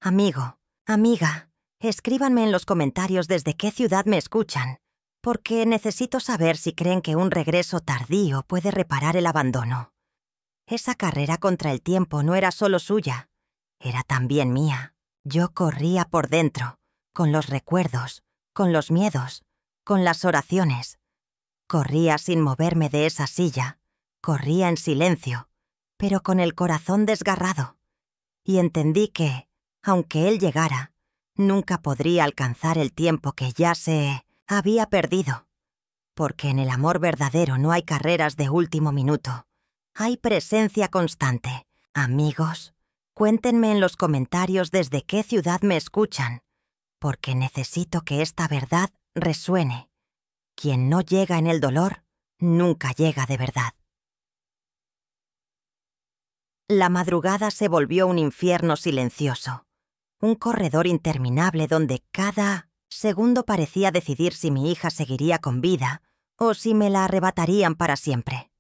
S1: Amigo, amiga, escríbanme en los comentarios desde qué ciudad me escuchan, porque necesito saber si creen que un regreso tardío puede reparar el abandono. Esa carrera contra el tiempo no era solo suya, era también mía. Yo corría por dentro, con los recuerdos, con los miedos, con las oraciones. Corría sin moverme de esa silla, corría en silencio, pero con el corazón desgarrado, y entendí que, aunque él llegara, nunca podría alcanzar el tiempo que ya se había perdido, porque en el amor verdadero no hay carreras de último minuto, hay presencia constante. Amigos, cuéntenme en los comentarios desde qué ciudad me escuchan, porque necesito que esta verdad resuene. Quien no llega en el dolor, nunca llega de verdad. La madrugada se volvió un infierno silencioso, un corredor interminable donde cada segundo parecía decidir si mi hija seguiría con vida o si me la arrebatarían para siempre.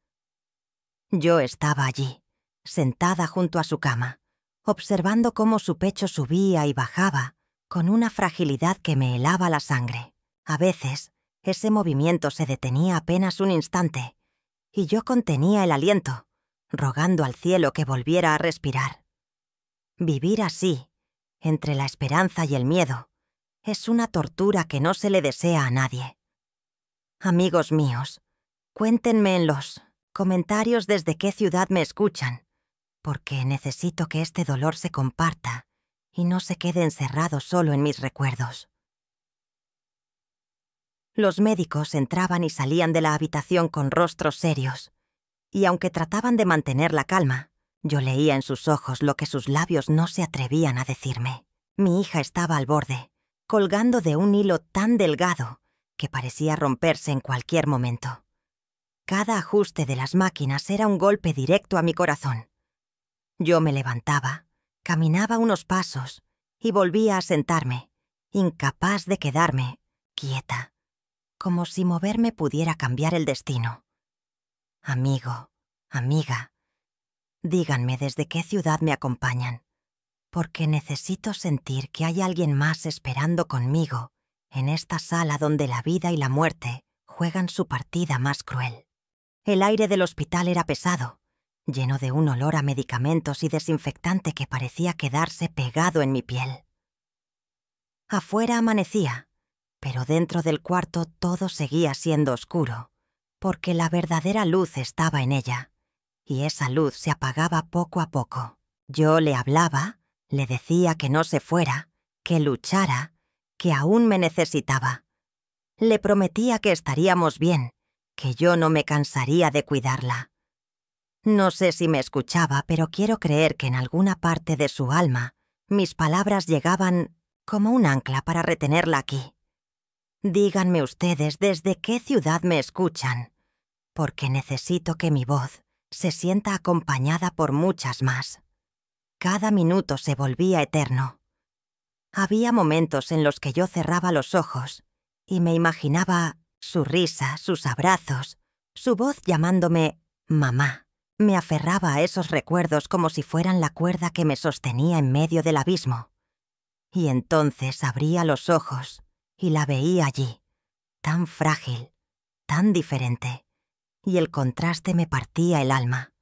S1: Yo estaba allí, sentada junto a su cama, observando cómo su pecho subía y bajaba con una fragilidad que me helaba la sangre. A veces, ese movimiento se detenía apenas un instante, y yo contenía el aliento, rogando al cielo que volviera a respirar. Vivir así, entre la esperanza y el miedo, es una tortura que no se le desea a nadie. Amigos míos, cuéntenme en los comentarios desde qué ciudad me escuchan, porque necesito que este dolor se comparta y no se quede encerrado solo en mis recuerdos. Los médicos entraban y salían de la habitación con rostros serios, y aunque trataban de mantener la calma, yo leía en sus ojos lo que sus labios no se atrevían a decirme. Mi hija estaba al borde, colgando de un hilo tan delgado que parecía romperse en cualquier momento. Cada ajuste de las máquinas era un golpe directo a mi corazón. Yo me levantaba, caminaba unos pasos y volvía a sentarme, incapaz de quedarme quieta, como si moverme pudiera cambiar el destino. Amigo, amiga, díganme desde qué ciudad me acompañan, porque necesito sentir que hay alguien más esperando conmigo en esta sala donde la vida y la muerte juegan su partida más cruel. El aire del hospital era pesado, lleno de un olor a medicamentos y desinfectante que parecía quedarse pegado en mi piel. Afuera amanecía, pero dentro del cuarto todo seguía siendo oscuro, porque la verdadera luz estaba en ella, y esa luz se apagaba poco a poco. Yo le hablaba, le decía que no se fuera, que luchara, que aún me necesitaba. Le prometía que estaríamos bien, que yo no me cansaría de cuidarla. No sé si me escuchaba, pero quiero creer que en alguna parte de su alma mis palabras llegaban como un ancla para retenerla aquí. Díganme ustedes desde qué ciudad me escuchan, porque necesito que mi voz se sienta acompañada por muchas más. Cada minuto se volvía eterno. Había momentos en los que yo cerraba los ojos y me imaginaba su risa, sus abrazos, su voz llamándome mamá. Me aferraba a esos recuerdos como si fueran la cuerda que me sostenía en medio del abismo. Y entonces abría los ojos y la veía allí, tan frágil, tan diferente, y el contraste me partía el alma.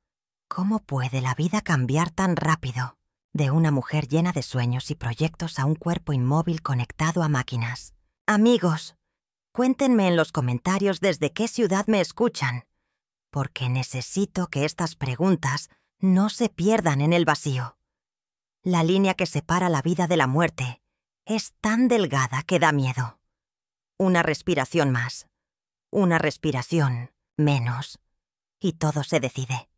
S1: ¿Cómo puede la vida cambiar tan rápido, de una mujer llena de sueños y proyectos a un cuerpo inmóvil conectado a máquinas? Amigos, cuéntenme en los comentarios desde qué ciudad me escuchan, porque necesito que estas preguntas no se pierdan en el vacío. La línea que separa la vida de la muerte es tan delgada que da miedo. Una respiración más, una respiración menos, y todo se decide.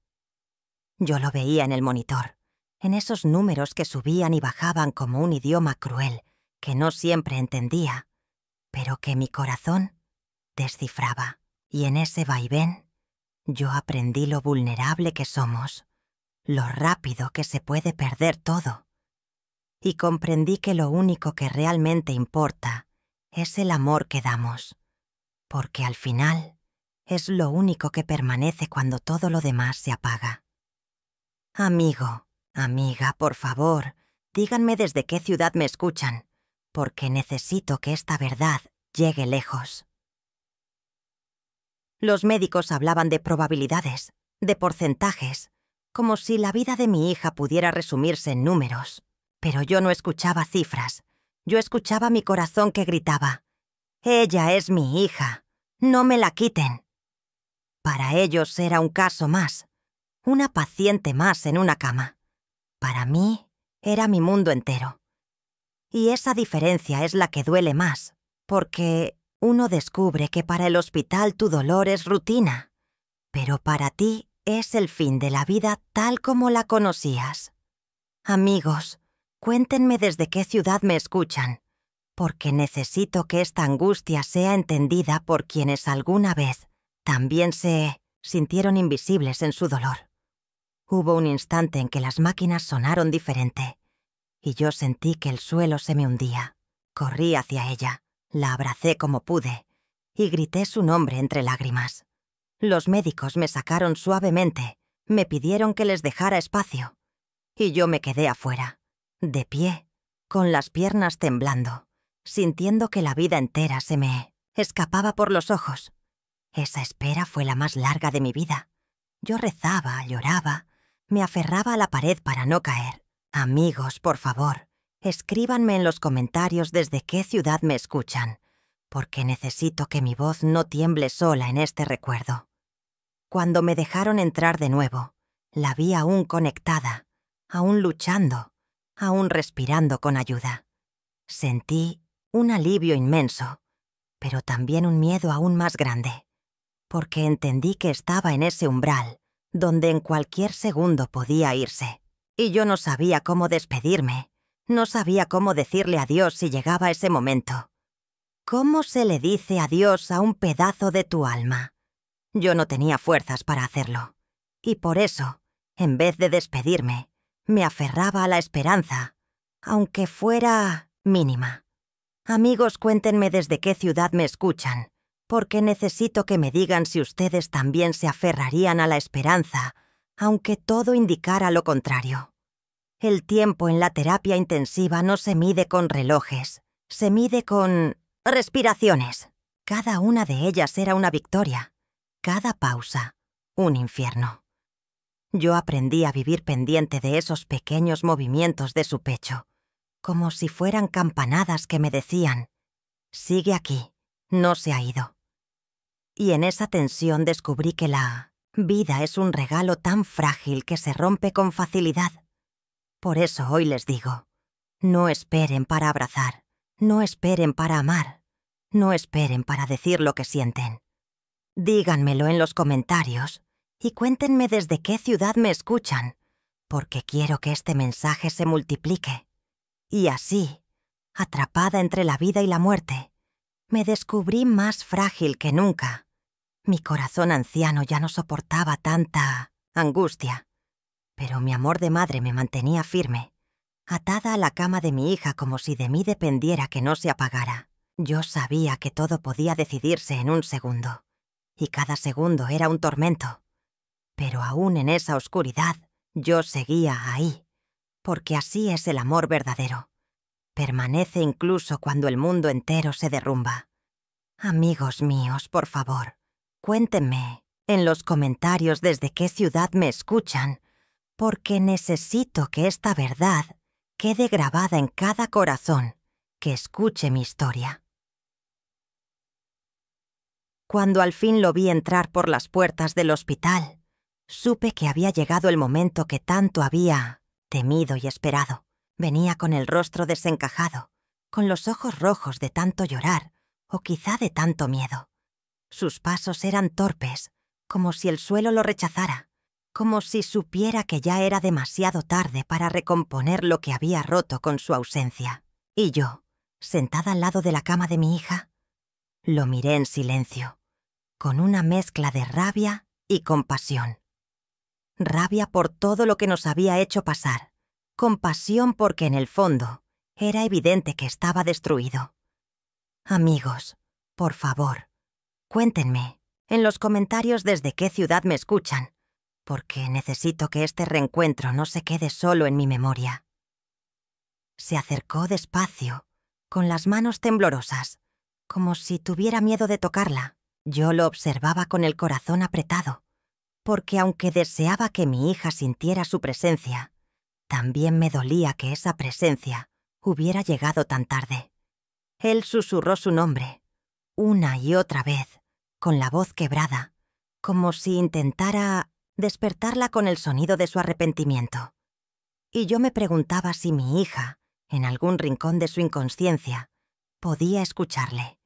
S1: Yo lo veía en el monitor, en esos números que subían y bajaban como un idioma cruel que no siempre entendía, pero que mi corazón descifraba. Y en ese vaivén, yo aprendí lo vulnerable que somos, lo rápido que se puede perder todo. Y comprendí que lo único que realmente importa es el amor que damos, porque al final es lo único que permanece cuando todo lo demás se apaga. Amigo, amiga, por favor, díganme desde qué ciudad me escuchan, porque necesito que esta verdad llegue lejos. Los médicos hablaban de probabilidades, de porcentajes, como si la vida de mi hija pudiera resumirse en números. Pero yo no escuchaba cifras, yo escuchaba mi corazón que gritaba: «Ella es mi hija, no me la quiten». Para ellos era un caso más, una paciente más en una cama. Para mí, era mi mundo entero. Y esa diferencia es la que duele más, porque uno descubre que para el hospital tu dolor es rutina, pero para ti es el fin de la vida tal como la conocías. Amigos, cuéntenme desde qué ciudad me escuchan, porque necesito que esta angustia sea entendida por quienes alguna vez también se sintieron invisibles en su dolor. Hubo un instante en que las máquinas sonaron diferente, y yo sentí que el suelo se me hundía. Corrí hacia ella, la abracé como pude, y grité su nombre entre lágrimas. Los médicos me sacaron suavemente, me pidieron que les dejara espacio, y yo me quedé afuera, de pie, con las piernas temblando, sintiendo que la vida entera se me escapaba por los ojos. Esa espera fue la más larga de mi vida. Yo rezaba, lloraba, me aferraba a la pared para no caer. Amigos, por favor, escríbanme en los comentarios desde qué ciudad me escuchan, porque necesito que mi voz no tiemble sola en este recuerdo. Cuando me dejaron entrar de nuevo, la vi aún conectada, aún luchando, aún respirando con ayuda. Sentí un alivio inmenso, pero también un miedo aún más grande, porque entendí que estaba en ese umbral, donde en cualquier segundo podía irse. Y yo no sabía cómo despedirme, no sabía cómo decirle adiós si llegaba ese momento. ¿Cómo se le dice adiós a un pedazo de tu alma? Yo no tenía fuerzas para hacerlo, y por eso, en vez de despedirme, me aferraba a la esperanza, aunque fuera mínima. Amigos, cuéntenme desde qué ciudad me escuchan, porque necesito que me digan si ustedes también se aferrarían a la esperanza, aunque todo indicara lo contrario. El tiempo en la terapia intensiva no se mide con relojes, se mide con respiraciones. Cada una de ellas era una victoria, cada pausa, un infierno. Yo aprendí a vivir pendiente de esos pequeños movimientos de su pecho, como si fueran campanadas que me decían, sigue aquí, no se ha ido. Y en esa tensión descubrí que la vida es un regalo tan frágil que se rompe con facilidad. Por eso hoy les digo, no esperen para abrazar, no esperen para amar, no esperen para decir lo que sienten. Díganmelo en los comentarios y cuéntenme desde qué ciudad me escuchan, porque quiero que este mensaje se multiplique. Y así, atrapada entre la vida y la muerte, me descubrí más frágil que nunca. Mi corazón anciano ya no soportaba tanta angustia, pero mi amor de madre me mantenía firme, atada a la cama de mi hija como si de mí dependiera que no se apagara. Yo sabía que todo podía decidirse en un segundo, y cada segundo era un tormento. Pero aún en esa oscuridad, yo seguía ahí, porque así es el amor verdadero. Permanece incluso cuando el mundo entero se derrumba. Amigos míos, por favor, cuéntenme en los comentarios desde qué ciudad me escuchan, porque necesito que esta verdad quede grabada en cada corazón que escuche mi historia. Cuando al fin lo vi entrar por las puertas del hospital, supe que había llegado el momento que tanto había temido y esperado. Venía con el rostro desencajado, con los ojos rojos de tanto llorar, o quizá de tanto miedo. Sus pasos eran torpes, como si el suelo lo rechazara, como si supiera que ya era demasiado tarde para recomponer lo que había roto con su ausencia. Y yo, sentada al lado de la cama de mi hija, lo miré en silencio, con una mezcla de rabia y compasión. Rabia por todo lo que nos había hecho pasar, compasión porque en el fondo era evidente que estaba destruido. Amigos, por favor, cuéntenme en los comentarios desde qué ciudad me escuchan, porque necesito que este reencuentro no se quede solo en mi memoria. Se acercó despacio, con las manos temblorosas, como si tuviera miedo de tocarla. Yo lo observaba con el corazón apretado, porque aunque deseaba que mi hija sintiera su presencia, también me dolía que esa presencia hubiera llegado tan tarde. Él susurró su nombre, una y otra vez, con la voz quebrada, como si intentara despertarla con el sonido de su arrepentimiento. Y yo me preguntaba si mi hija, en algún rincón de su inconsciencia, podía escucharle.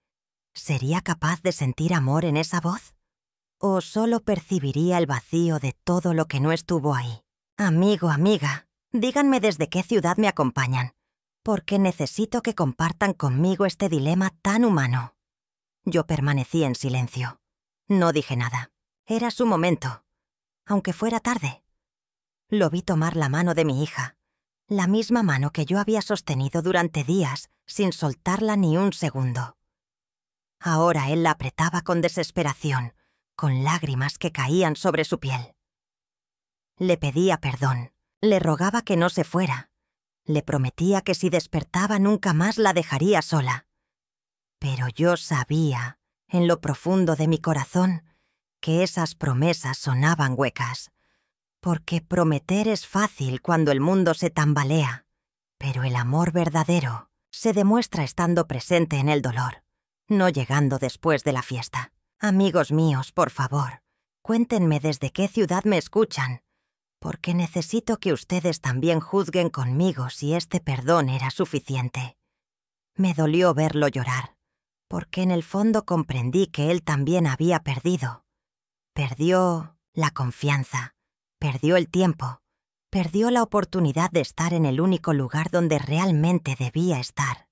S1: ¿Sería capaz de sentir amor en esa voz? ¿O solo percibiría el vacío de todo lo que no estuvo ahí? Amigo, amiga, díganme desde qué ciudad me acompañan, porque necesito que compartan conmigo este dilema tan humano. Yo permanecí en silencio. No dije nada. Era su momento, aunque fuera tarde. Lo vi tomar la mano de mi hija, la misma mano que yo había sostenido durante días sin soltarla ni un segundo. Ahora él la apretaba con desesperación, con lágrimas que caían sobre su piel. Le pedía perdón, le rogaba que no se fuera, le prometía que si despertaba nunca más la dejaría sola. Pero yo sabía, en lo profundo de mi corazón, que esas promesas sonaban huecas, porque prometer es fácil cuando el mundo se tambalea, pero el amor verdadero se demuestra estando presente en el dolor, no llegando después de la fiesta. Amigos míos, por favor, cuéntenme desde qué ciudad me escuchan, porque necesito que ustedes también juzguen conmigo si este perdón era suficiente. Me dolió verlo llorar, porque en el fondo comprendí que él también había perdido. Perdió la confianza, perdió el tiempo, perdió la oportunidad de estar en el único lugar donde realmente debía estar.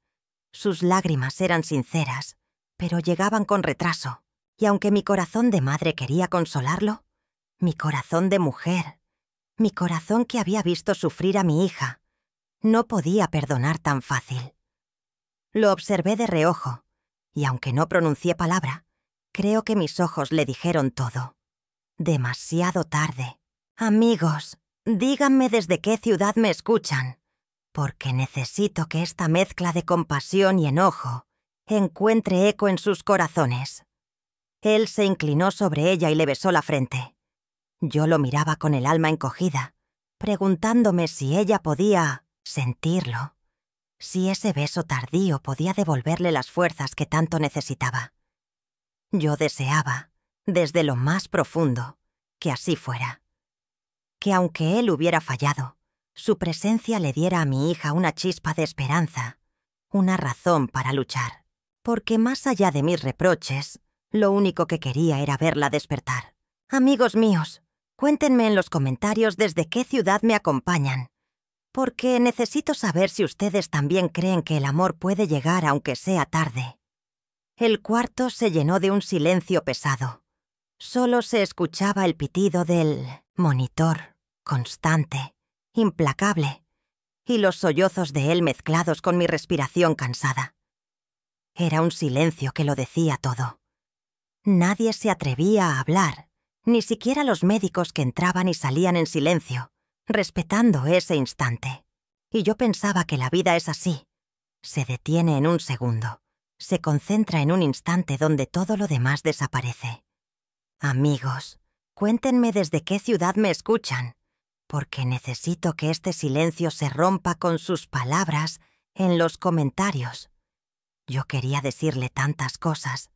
S1: Sus lágrimas eran sinceras, pero llegaban con retraso, y aunque mi corazón de madre quería consolarlo, mi corazón de mujer, mi corazón que había visto sufrir a mi hija, no podía perdonar tan fácil. Lo observé de reojo, y aunque no pronuncié palabra, creo que mis ojos le dijeron todo. Demasiado tarde. Amigos, díganme desde qué ciudad me escuchan, porque necesito que esta mezcla de compasión y enojo encuentre eco en sus corazones. Él se inclinó sobre ella y le besó la frente. Yo lo miraba con el alma encogida, preguntándome si ella podía sentirlo, si ese beso tardío podía devolverle las fuerzas que tanto necesitaba. Yo deseaba, desde lo más profundo, que así fuera. Que aunque él hubiera fallado, su presencia le diera a mi hija una chispa de esperanza, una razón para luchar. Porque más allá de mis reproches, lo único que quería era verla despertar. Amigos míos, cuéntenme en los comentarios desde qué ciudad me acompañan, porque necesito saber si ustedes también creen que el amor puede llegar aunque sea tarde. El cuarto se llenó de un silencio pesado. Solo se escuchaba el pitido del monitor, constante, implacable, y los sollozos de él mezclados con mi respiración cansada. Era un silencio que lo decía todo. Nadie se atrevía a hablar, ni siquiera los médicos que entraban y salían en silencio, respetando ese instante. Y yo pensaba que la vida es así. Se detiene en un segundo, se concentra en un instante donde todo lo demás desaparece. Amigos, cuéntenme desde qué ciudad me escuchan, porque necesito que este silencio se rompa con sus palabras en los comentarios. Yo quería decirle tantas cosas,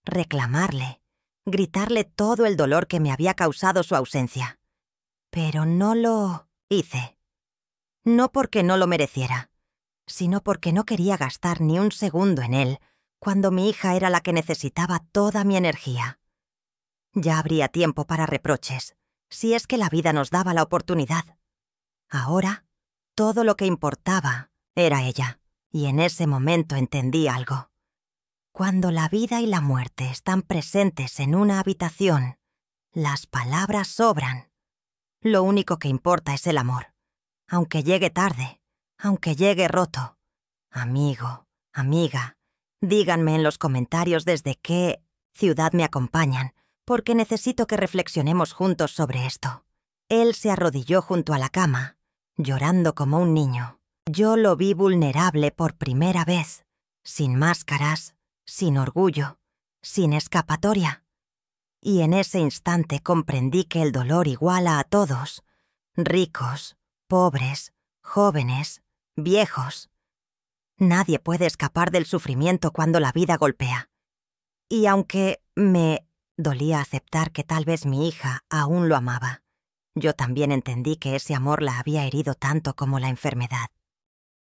S1: reclamarle, gritarle todo el dolor que me había causado su ausencia. Pero no lo hice. No porque no lo mereciera, sino porque no quería gastar ni un segundo en él cuando mi hija era la que necesitaba toda mi energía. Ya habría tiempo para reproches, si es que la vida nos daba la oportunidad. Ahora, todo lo que importaba era ella, y en ese momento entendí algo. Cuando la vida y la muerte están presentes en una habitación, las palabras sobran. Lo único que importa es el amor, aunque llegue tarde, aunque llegue roto. Amigo, amiga, díganme en los comentarios desde qué ciudad me acompañan, porque necesito que reflexionemos juntos sobre esto. Él se arrodilló junto a la cama, llorando como un niño. Yo lo vi vulnerable por primera vez, sin máscaras, sin orgullo, sin escapatoria. Y en ese instante comprendí que el dolor iguala a todos, ricos, pobres, jóvenes, viejos. Nadie puede escapar del sufrimiento cuando la vida golpea. Y aunque me dolía aceptar que tal vez mi hija aún lo amaba, Yo también entendí que ese amor la había herido tanto como la enfermedad.